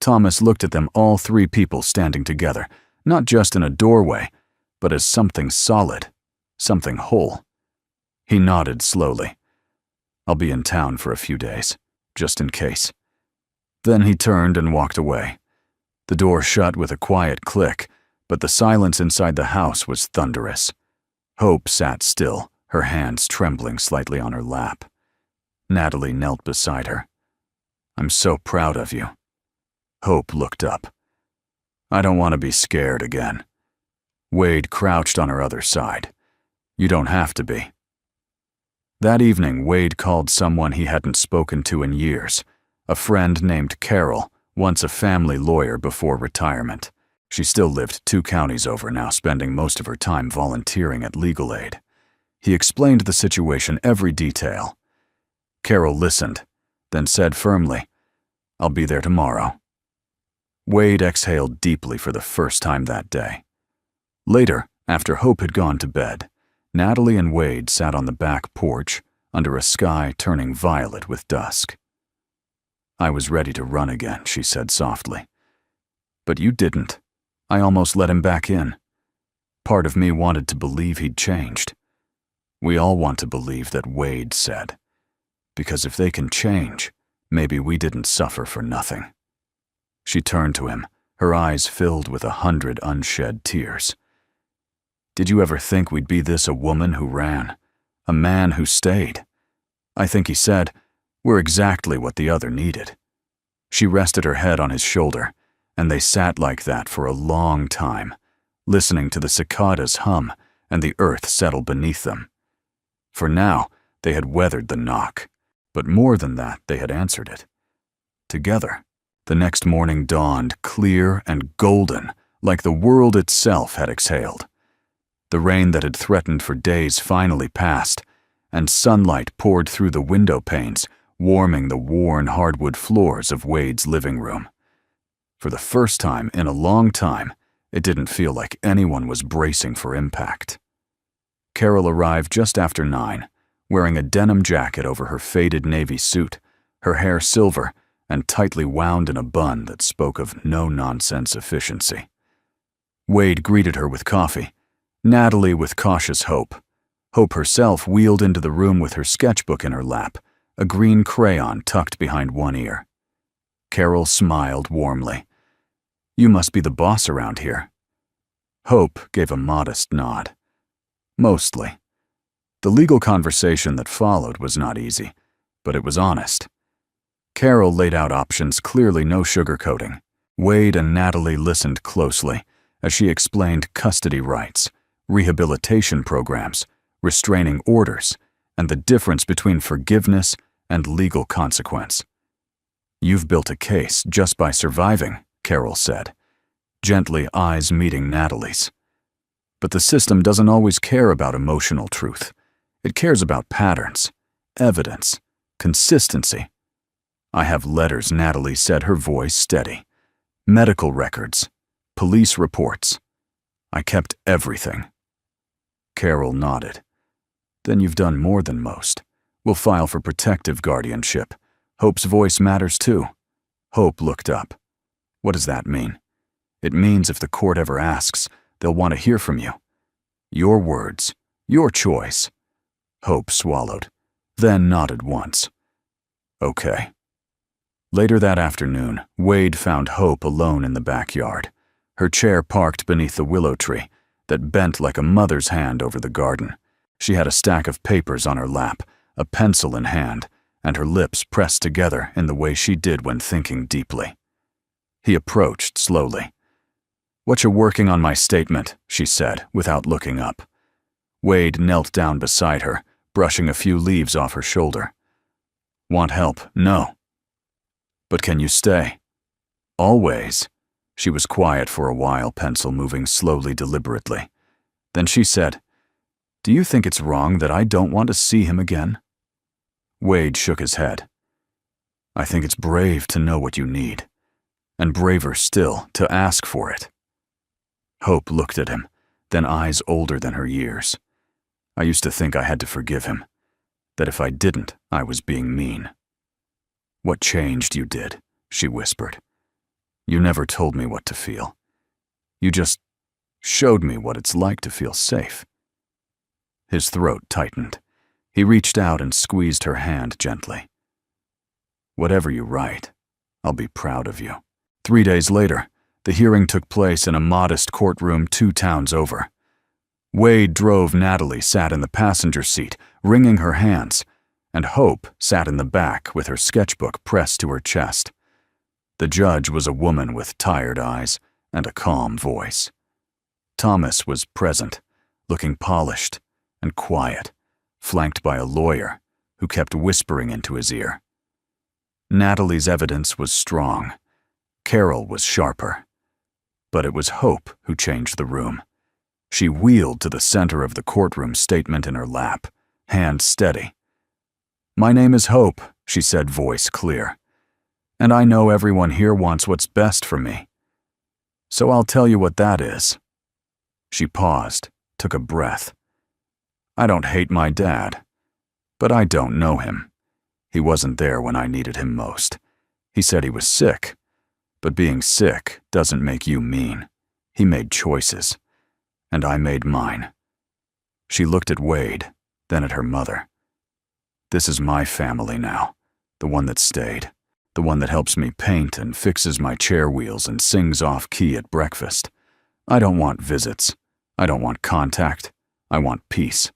Thomas looked at them, all three people standing together, not just in a doorway, but as something solid, something whole. He nodded slowly. "I'll be in town for a few days, just in case." Then he turned and walked away. The door shut with a quiet click, but the silence inside the house was thunderous. Hope sat still, her hands trembling slightly on her lap. Natalie knelt beside her. "I'm so proud of you." Hope looked up. "I don't want to be scared again." Wade crouched on her other side. "You don't have to be." That evening, Wade called someone he hadn't spoken to in years, a friend named Carol, once a family lawyer before retirement. She still lived 2 counties over now, spending most of her time volunteering at legal aid. He explained the situation, every detail. Carol listened, then said firmly, "I'll be there tomorrow." Wade exhaled deeply for the first time that day. Later, after Hope had gone to bed, Natalie and Wade sat on the back porch under a sky turning violet with dusk. "I was ready to run again," she said softly. "But you didn't. I almost let him back in. Part of me wanted to believe he'd changed. We all want to believe that Wade said. Because if they can change, maybe we didn't suffer for nothing." She turned to him, her eyes filled with 100 unshed tears. "Did you ever think we'd be this, a woman who ran, a man who stayed? I think he said, we're exactly what the other needed." She rested her head on his shoulder, and they sat like that for a long time, listening to the cicadas hum and the earth settle beneath them. For now, they had weathered the knock, but more than that, they had answered it. Together, the next morning dawned clear and golden, like the world itself had exhaled. The rain that had threatened for days finally passed, and sunlight poured through the window panes, warming the worn hardwood floors of Wade's living room. For the first time in a long time, it didn't feel like anyone was bracing for impact. Carol arrived just after 9, wearing a denim jacket over her faded navy suit, her hair silver and tightly wound in a bun that spoke of no-nonsense efficiency. Wade greeted her with coffee, Natalie with cautious hope. Hope herself wheeled into the room with her sketchbook in her lap, a green crayon tucked behind one ear. Carol smiled warmly. "You must be the boss around here." Hope gave a modest nod. "Mostly." The legal conversation that followed was not easy, but it was honest. Carol laid out options, clearly no sugarcoating. Wade and Natalie listened closely as she explained custody rights, rehabilitation programs, restraining orders, and the difference between forgiveness and legal consequence. "You've built a case just by surviving," Carol said, gently eyes meeting Natalie's. "But the system doesn't always care about emotional truth. It cares about patterns, evidence, consistency." "I have letters," Natalie said, her voice steady. "Medical records, police reports. I kept everything." Carol nodded. "Then you've done more than most. We'll file for protective guardianship. Hope's voice matters too." Hope looked up. "What does that mean?" "It means if the court ever asks, they'll want to hear from you. Your words, your choice." Hope swallowed, then nodded once. "Okay." Later that afternoon, Wade found Hope alone in the backyard, her chair parked beneath the willow tree that bent like a mother's hand over the garden. She had a stack of papers on her lap, a pencil in hand, and her lips pressed together in the way she did when thinking deeply. He approached slowly. "What you working on my statement?" she said, without looking up. Wade knelt down beside her, brushing a few leaves off her shoulder. "Want help?" "No." "But can you stay?" "Always." She was quiet for a while, pencil moving slowly, deliberately. Then she said, "Do you think it's wrong that I don't want to see him again?" Wade shook his head. "I think it's brave to know what you need, and braver still to ask for it." Hope looked at him, then eyes older than her years. "I used to think I had to forgive him, that if I didn't, I was being mean." "What changed? You did," she whispered. "You never told me what to feel. You just showed me what it's like to feel safe." His throat tightened. He reached out and squeezed her hand gently. "Whatever you write, I'll be proud of you." 3 days later, the hearing took place in a modest courtroom 2 towns over. Wade drove. Natalie sat in the passenger seat, wringing her hands, and Hope sat in the back with her sketchbook pressed to her chest. The judge was a woman with tired eyes and a calm voice. Thomas was present, looking polished and quiet, flanked by a lawyer who kept whispering into his ear. Natalie's evidence was strong. Carol was sharper. But it was Hope who changed the room. She wheeled to the center of the courtroom, statement in her lap, hand steady. "My name is Hope," she said, voice clear. "And I know everyone here wants what's best for me. So I'll tell you what that is." She paused, took a breath. "I don't hate my dad, but I don't know him. He wasn't there when I needed him most. He said he was sick, but being sick doesn't make you mean. He made choices, and I made mine." She looked at Wade, then at her mother. "This is my family now, the one that stayed, the one that helps me paint and fixes my chair wheels and sings off-key at breakfast. I don't want visits. I don't want contact. I want peace."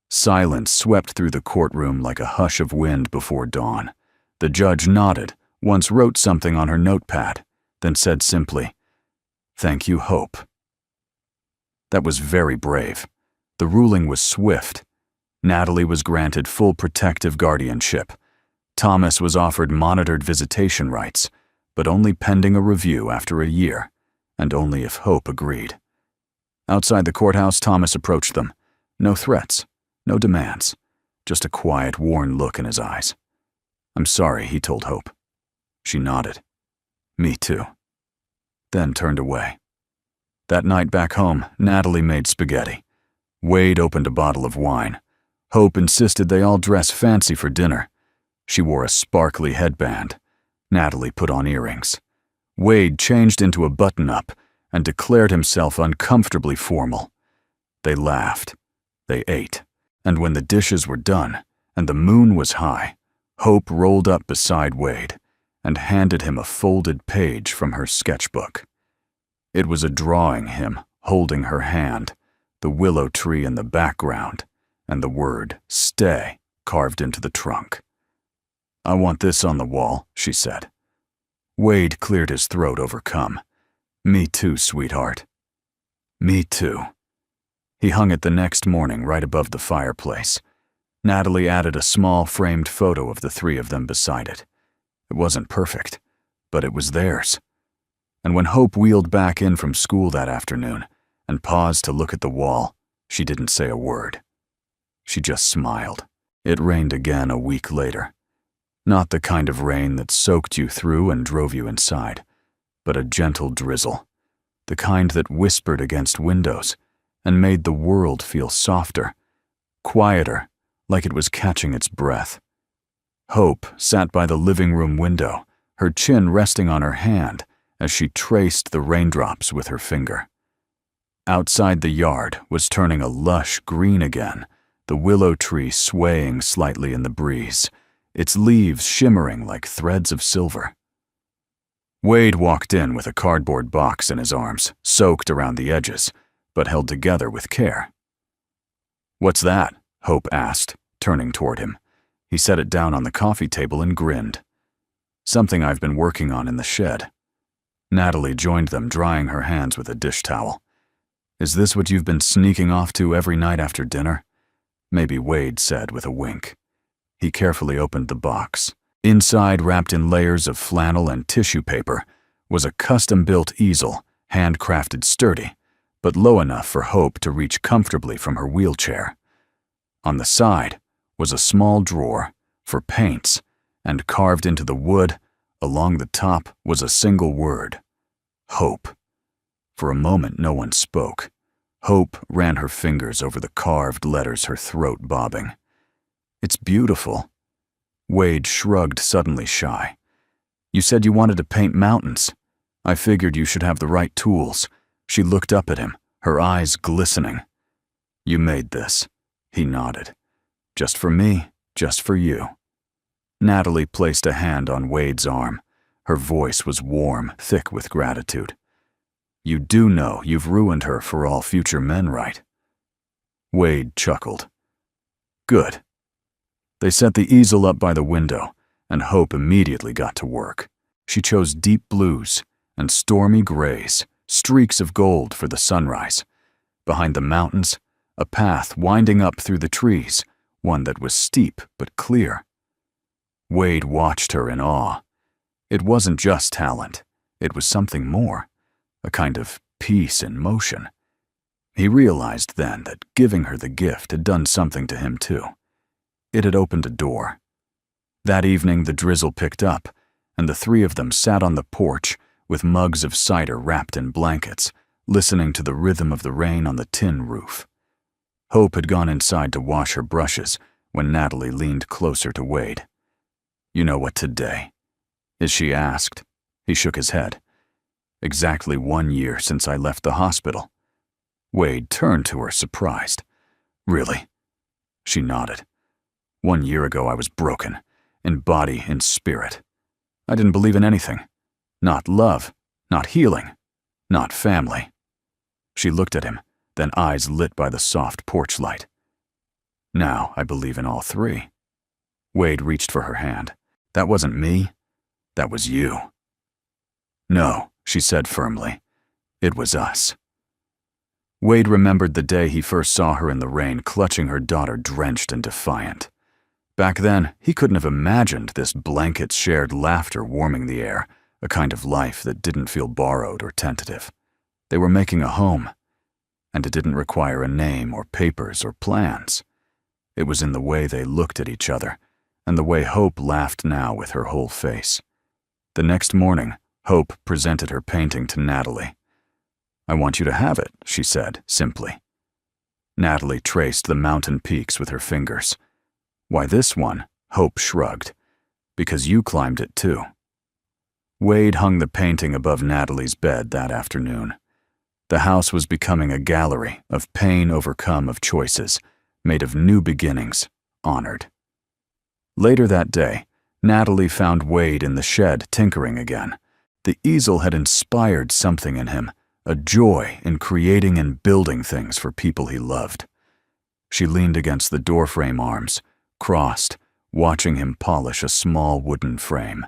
Silence swept through the courtroom like a hush of wind before dawn. The judge nodded, once wrote something on her notepad, then said simply, "Thank you, Hope." That was very brave. The ruling was swift. Natalie was granted full protective guardianship. Thomas was offered monitored visitation rights, but only pending a review after a year, and only if Hope agreed. Outside the courthouse, Thomas approached them. No threats, no demands, just a quiet, worn look in his eyes. "I'm sorry," he told Hope. She nodded. "Me too." Then turned away. That night back home, Natalie made spaghetti. Wade opened a bottle of wine. Hope insisted they all dress fancy for dinner. She wore a sparkly headband. Natalie put on earrings. Wade changed into a button-up and declared himself uncomfortably formal. They laughed. They ate. And when the dishes were done and the moon was high, Hope rolled up beside Wade and handed him a folded page from her sketchbook. It was a drawing him holding her hand, the willow tree in the background, and the word "stay" carved into the trunk. "I want this on the wall," she said. Wade cleared his throat, overcome. "Me too, sweetheart." "Me too." He hung it the next morning right above the fireplace. Natalie added a small framed photo of the three of them beside it. It wasn't perfect, but it was theirs. And when Hope wheeled back in from school that afternoon and paused to look at the wall, she didn't say a word. She just smiled. It rained again a week later. Not the kind of rain that soaked you through and drove you inside, but a gentle drizzle, the kind that whispered against windows and made the world feel softer, quieter, like it was catching its breath. Hope sat by the living room window, her chin resting on her hand as she traced the raindrops with her finger. Outside, the yard was turning a lush green again, the willow tree swaying slightly in the breeze, its leaves shimmering like threads of silver. Wade walked in with a cardboard box in his arms, soaked around the edges, but held together with care. "What's that?" Hope asked, turning toward him. He set it down on the coffee table and grinned. "Something I've been working on in the shed." Natalie joined them, drying her hands with a dish towel. "Is this what you've been sneaking off to every night after dinner?" Maybe Wade said with a wink. He carefully opened the box. Inside, wrapped in layers of flannel and tissue paper, was a custom-built easel, handcrafted sturdy, but low enough for Hope to reach comfortably from her wheelchair. On the side was a small drawer for paints, and carved into the wood, along the top, was a single word: Hope. For a moment, no one spoke. Hope ran her fingers over the carved letters, her throat bobbing. "It's beautiful." Wade shrugged, suddenly shy. "You said you wanted to paint mountains. I figured you should have the right tools." She looked up at him, her eyes glistening. "You made this." He nodded. "Just for me, just for you." Natalie placed a hand on Wade's arm. Her voice was warm, thick with gratitude. "You do know you've ruined her for all future men, right?" Wade chuckled. "Good." They set the easel up by the window, and Hope immediately got to work. She chose deep blues and stormy grays, streaks of gold for the sunrise. Behind the mountains, a path winding up through the trees, one that was steep but clear. Wade watched her in awe. It wasn't just talent, it was something more, a kind of peace in motion. He realized then that giving her the gift had done something to him too. It had opened a door. That evening the drizzle picked up, and the three of them sat on the porch with mugs of cider wrapped in blankets, listening to the rhythm of the rain on the tin roof. Hope had gone inside to wash her brushes when Natalie leaned closer to Wade. "You know what today is?" she asked. He shook his head. "Exactly 1 year since I left the hospital." Wade turned to her, surprised. "Really?" She nodded. 1 year ago I was broken, in body and spirit. I didn't believe in anything. Not love, not healing, not family. She looked at him, then eyes lit by the soft porch light. "Now I believe in all three." Wade reached for her hand. "That wasn't me. That was you." "No," she said firmly. "It was us." Wade remembered the day he first saw her in the rain, clutching her daughter, drenched and defiant. Back then, he couldn't have imagined this blanket-shared laughter warming the air, a kind of life that didn't feel borrowed or tentative. They were making a home, and it didn't require a name or papers or plans. It was in the way they looked at each other, and the way Hope laughed now with her whole face. The next morning, Hope presented her painting to Natalie. "I want you to have it," she said, simply. Natalie traced the mountain peaks with her fingers. Why this one? Hope shrugged. Because you climbed it too. Wade hung the painting above Natalie's bed that afternoon. The house was becoming a gallery of pain overcome of choices, made of new beginnings, honored. Later that day, Natalie found Wade in the shed tinkering again. The easel had inspired something in him, a joy in creating and building things for people he loved. She leaned against the doorframe arms, crossed, watching him polish a small wooden frame.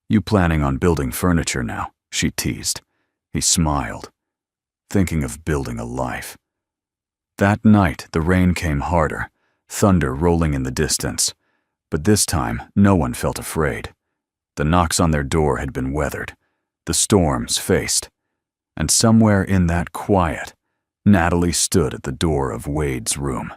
"You planning on building furniture now?" she teased. He smiled, thinking of building a life. That night, the rain came harder, thunder rolling in the distance. But this time, no one felt afraid. The knocks on their door had been weathered, the storms faced. And somewhere in that quiet, Natalie stood at the door of Wade's room.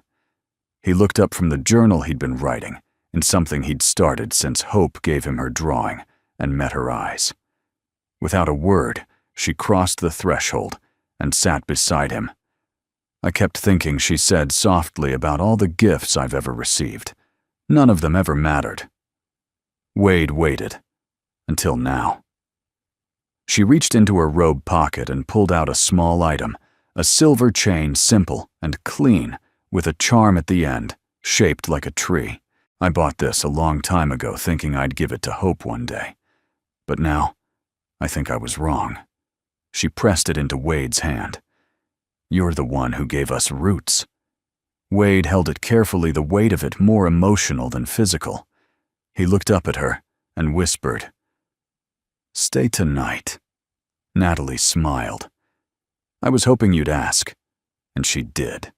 He looked up from the journal he'd been writing, in something he'd started since Hope gave him her drawing, and met her eyes. Without a word, she crossed the threshold and sat beside him. "I kept thinking," she said softly, "about all the gifts I've ever received. None of them ever mattered." Wade waited. Until now. She reached into her robe pocket and pulled out a small item, a silver chain, simple and clean, with a charm at the end, shaped like a tree. "I bought this a long time ago thinking I'd give it to Hope one day. But now, I think I was wrong." She pressed it into Wade's hand. "You're the one who gave us roots." Wade held it carefully, the weight of it more emotional than physical. He looked up at her and whispered, "Stay tonight." Natalie smiled. "I was hoping you'd ask." And she did.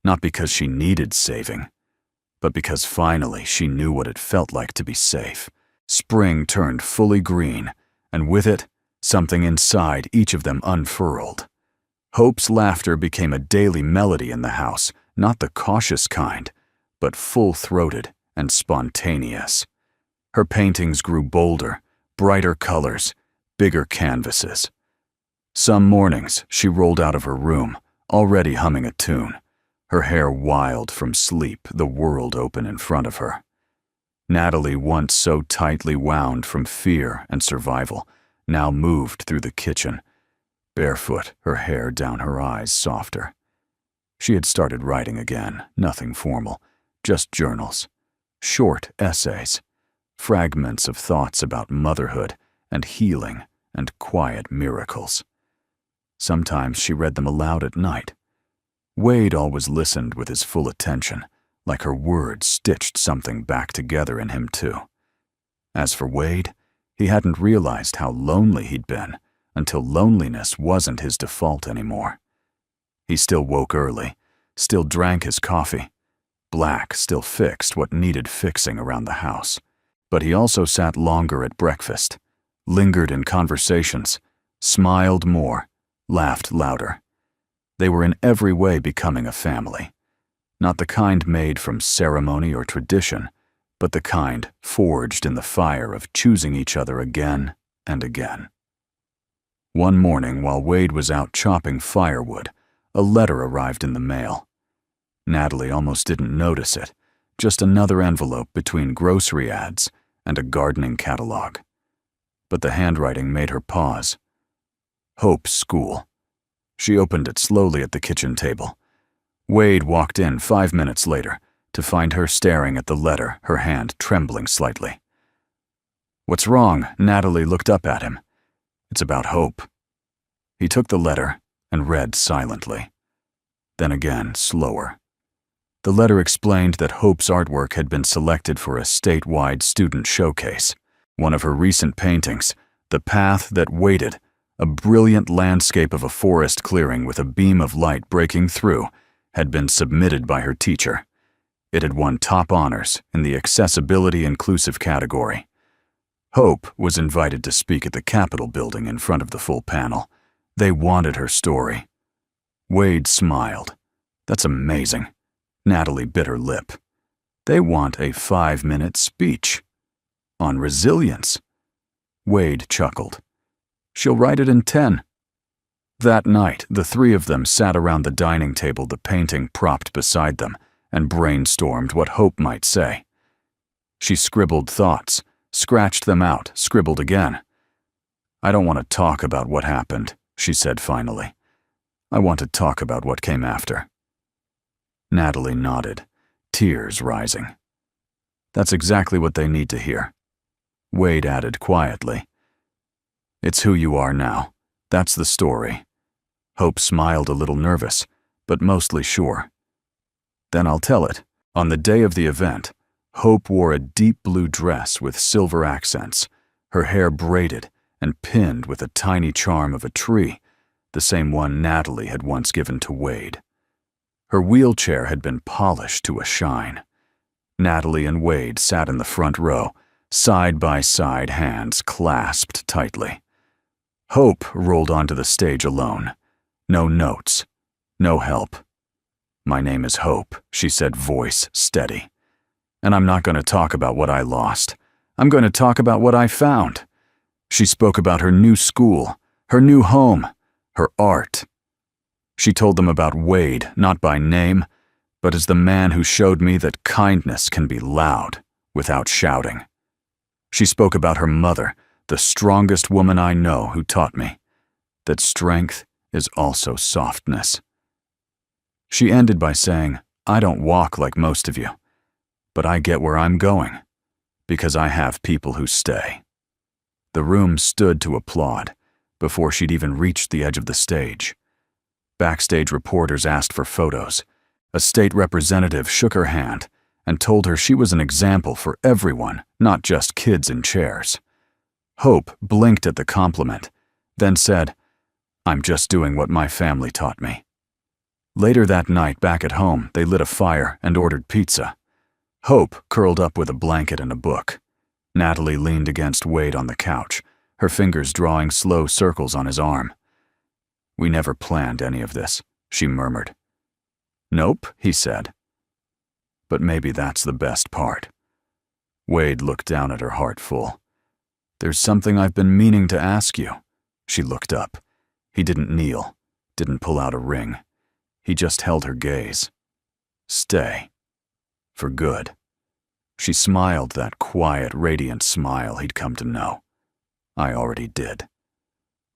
Not because she needed saving, but because finally she knew what it felt like to be safe. Spring turned fully green, and with it, something inside each of them unfurled. Hope's laughter became a daily melody in the house, not the cautious kind, but full-throated and spontaneous. Her paintings grew bolder, brighter colors, bigger canvases. Some mornings, she rolled out of her room, already humming a tune, her hair wild from sleep, the world open in front of her. Natalie, once so tightly wound from fear and survival, now moved through the kitchen, barefoot, her hair down her eyes softer. She had started writing again, nothing formal, just journals, short essays, fragments of thoughts about motherhood and healing and quiet miracles. Sometimes she read them aloud at night. Wade always listened with his full attention, like her words stitched something back together in him too. As for Wade, he hadn't realized how lonely he'd been until loneliness wasn't his default anymore. He still woke early, still drank his coffee. Black still fixed what needed fixing around the house. But he also sat longer at breakfast, lingered in conversations, smiled more, laughed louder. They were in every way becoming a family. Not the kind made from ceremony or tradition, but the kind forged in the fire of choosing each other again and again. One morning, while Wade was out chopping firewood, a letter arrived in the mail. Natalie almost didn't notice it, just another envelope between grocery ads and a gardening catalog. But the handwriting made her pause. Hope's school. She opened it slowly at the kitchen table. Wade walked in 5 minutes later to find her staring at the letter, her hand trembling slightly. "What's wrong?" Natalie looked up at him. "It's about Hope." He took the letter and read silently. Then again, slower. The letter explained that Hope's artwork had been selected for a statewide student showcase. One of her recent paintings, The Path That Waited, a brilliant landscape of a forest clearing with a beam of light breaking through, had been submitted by her teacher. It had won top honors in the Accessibility Inclusive category. Hope was invited to speak at the Capitol building in front of the full panel. They wanted her story. Wade smiled. "That's amazing." Natalie bit her lip. "They want a 5-minute speech. On resilience." Wade chuckled. "She'll write it in 10. That night, the three of them sat around the dining table, the painting propped beside them, and brainstormed what Hope might say. She scribbled thoughts, scratched them out, scribbled again. "I don't want to talk about what happened," she said finally. "I want to talk about what came after." Natalie nodded, tears rising. "That's exactly what they need to hear." Wade added quietly, "It's who you are now. That's the story." Hope smiled a little nervous, but mostly sure. "Then I'll tell it." On the day of the event, Hope wore a deep blue dress with silver accents, her hair braided and pinned with a tiny charm of a tree, the same one Natalie had once given to Wade. Her wheelchair had been polished to a shine. Natalie and Wade sat in the front row, side by side, hands clasped tightly. Hope rolled onto the stage alone. No notes, no help. "My name is Hope," she said, voice steady. "And I'm not going to talk about what I lost. I'm going to talk about what I found." She spoke about her new school, her new home, her art. She told them about Wade, not by name, but as the man who showed me that kindness can be loud without shouting. She spoke about her mother, the strongest woman I know, who taught me that strength is also softness. She ended by saying, "I don't walk like most of you, but I get where I'm going, because I have people who stay." The room stood to applaud before she'd even reached the edge of the stage. Backstage reporters asked for photos. A state representative shook her hand and told her she was an example for everyone, not just kids in chairs. Hope blinked at the compliment, then said, "I'm just doing what my family taught me." Later that night, back at home, they lit a fire and ordered pizza. Hope curled up with a blanket and a book. Natalie leaned against Wade on the couch, her fingers drawing slow circles on his arm. "We never planned any of this," she murmured. "Nope," he said. "But maybe that's the best part." Wade looked down at her, heart full. "There's something I've been meaning to ask you." She looked up. He didn't kneel, didn't pull out a ring. He just held her gaze. "Stay. For good." She smiled, that quiet, radiant smile he'd come to know. "I already did."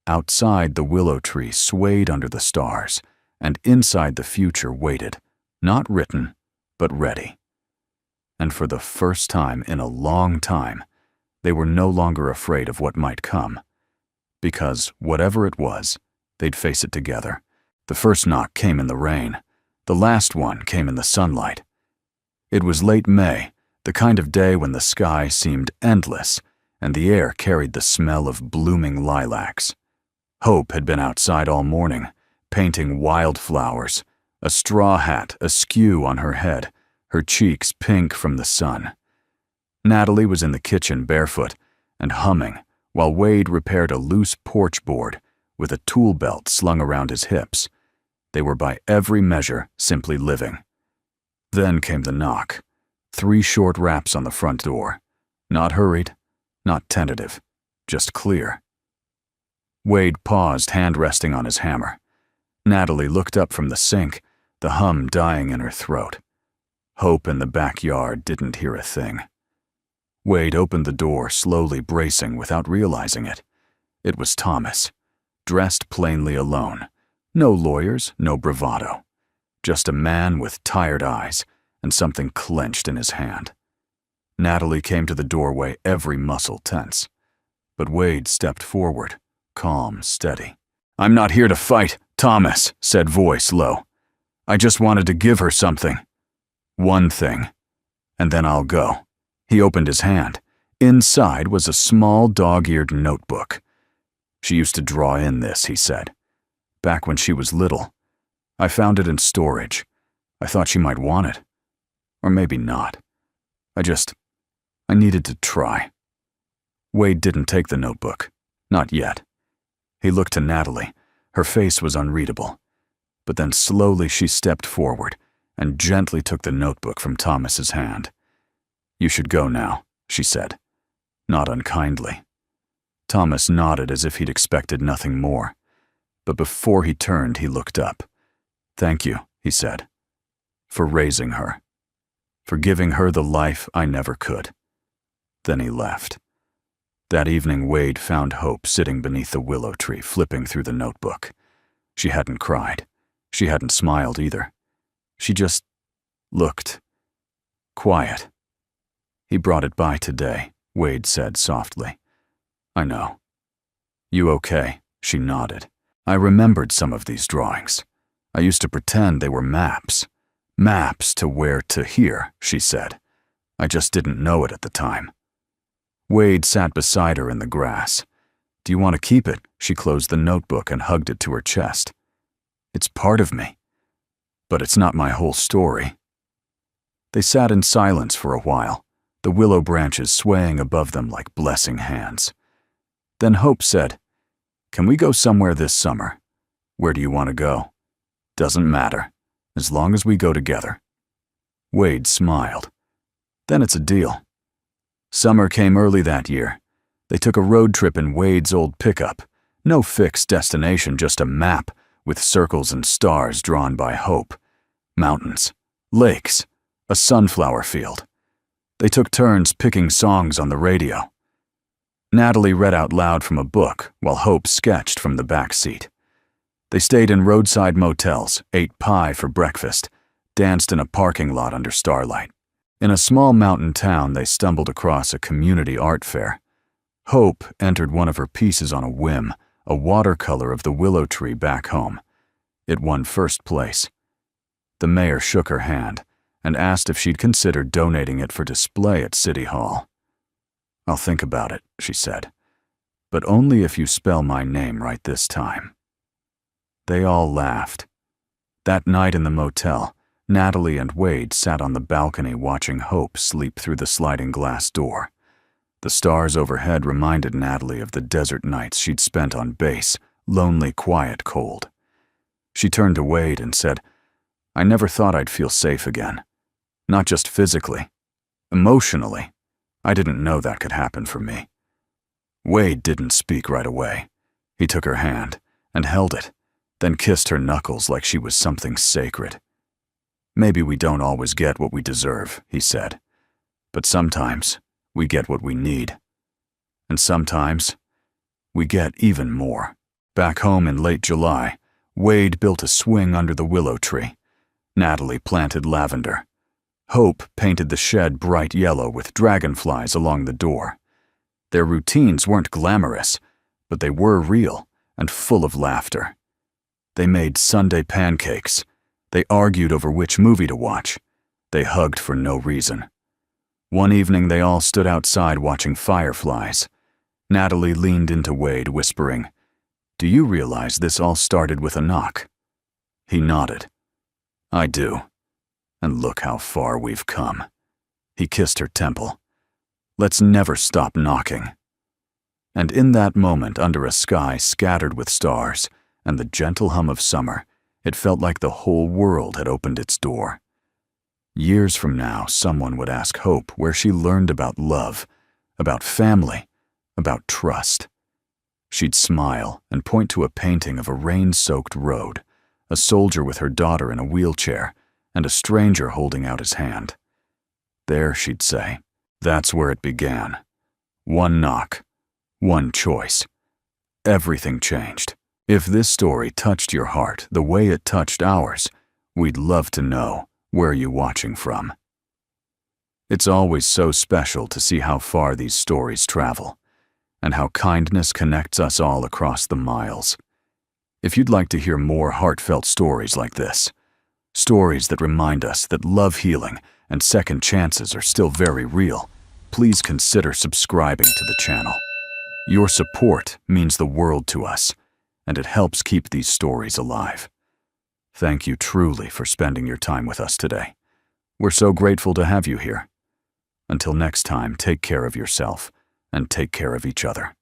Outside, the willow tree swayed under the stars, and inside the future waited, not written, but ready. And for the first time in a long time, they were no longer afraid of what might come. Because whatever it was, they'd face it together. The first knock came in the rain. The last one came in the sunlight. It was late May, the kind of day when the sky seemed endless, and the air carried the smell of blooming lilacs. Hope had been outside all morning, painting wildflowers, a straw hat askew on her head, her cheeks pink from the sun. Natalie was in the kitchen barefoot and humming, while Wade repaired a loose porch board with a tool belt slung around his hips. They were by every measure simply living. Then came the knock. 3 short raps on the front door. Not hurried, not tentative, just clear. Wade paused, hand resting on his hammer. Natalie looked up from the sink, the hum dying in her throat. Hope in the backyard didn't hear a thing. Wade opened the door, slowly bracing without realizing it. It was Thomas, dressed plainly alone. No lawyers, no bravado. Just a man with tired eyes and something clenched in his hand. Natalie came to the doorway, every muscle tense. But Wade stepped forward, calm, steady. "I'm not here to fight," Thomas said, voice low. "I just wanted to give her something. One thing. And then I'll go." He opened his hand. Inside was a small dog-eared notebook. "She used to draw in this," he said. "Back when she was little. I found it in storage. I thought she might want it. Or maybe not. I needed to try." Wade didn't take the notebook. Not yet. He looked to Natalie. Her face was unreadable. But then slowly she stepped forward and gently took the notebook from Thomas's hand. "You should go now," she said, not unkindly. Thomas nodded as if he'd expected nothing more. but before he turned, he looked up. "Thank you," he said, "for raising her, for giving her the life I never could." Then he left. That evening, Wade found Hope sitting beneath the willow tree, flipping through the notebook. She hadn't cried. She hadn't smiled either. She just looked quiet. "He brought it by today," Wade said softly. "I know." "You okay?" She nodded. "I remembered some of these drawings. I used to pretend they were maps. Maps to where to here," she said. "I just didn't know it at the time." Wade sat beside her in the grass. "Do you want to keep it?" She closed the notebook and hugged it to her chest. "It's part of me. But it's not my whole story." They sat in silence for a while, the willow branches swaying above them like blessing hands. Then Hope said, "Can we go somewhere this summer? Where do you want to go?" "Doesn't matter, as long as we go together." Wade smiled. "Then it's a deal." Summer came early that year. They took a road trip in Wade's old pickup. No fixed destination, just a map with circles and stars drawn by Hope. Mountains, lakes, a sunflower field. They took turns picking songs on the radio. Natalie read out loud from a book while Hope sketched from the back seat. They stayed in roadside motels, ate pie for breakfast, danced in a parking lot under starlight. In a small mountain town, they stumbled across a community art fair. Hope entered one of her pieces on a whim, a watercolor of the willow tree back home. It won first place. The mayor shook her hand and asked if she'd considered donating it for display at City Hall. "I'll think about it," she said, "but only if you spell my name right this time." They all laughed. That night in the motel, Natalie and Wade sat on the balcony watching Hope sleep through the sliding glass door. The stars overhead reminded Natalie of the desert nights she'd spent on base, lonely, quiet, cold. She turned to Wade and said, "I never thought I'd feel safe again. Not just physically. Emotionally. I didn't know that could happen for me." Wade didn't speak right away. He took her hand and held it, then kissed her knuckles like she was something sacred. "Maybe we don't always get what we deserve," he said, "but sometimes we get what we need. And sometimes we get even more." Back home in late July, Wade built a swing under the willow tree. Natalie planted lavender. Hope painted the shed bright yellow with dragonflies along the door. Their routines weren't glamorous, but they were real and full of laughter. They made Sunday pancakes. They argued over which movie to watch. They hugged for no reason. One evening, they all stood outside watching fireflies. Natalie leaned into Wade, whispering, "Do you realize this all started with a knock?" He nodded. "I do. And look how far we've come." He kissed her temple. "Let's never stop knocking." And in that moment, under a sky scattered with stars and the gentle hum of summer, it felt like the whole world had opened its door. Years from now, someone would ask Hope where she learned about love, about family, about trust. She'd smile and point to a painting of a rain-soaked road, a soldier with her daughter in a wheelchair, and a stranger holding out his hand. There, she'd say, that's where it began. One knock, one choice. Everything changed. If this story touched your heart the way it touched ours, we'd love to know where you're watching from. It's always so special to see how far these stories travel, and how kindness connects us all across the miles. If you'd like to hear more heartfelt stories like this, stories that remind us that love, healing, and second chances are still very real, please consider subscribing to the channel. Your support means the world to us, and it helps keep these stories alive. Thank you truly for spending your time with us today. We're so grateful to have you here. Until next time, take care of yourself and take care of each other.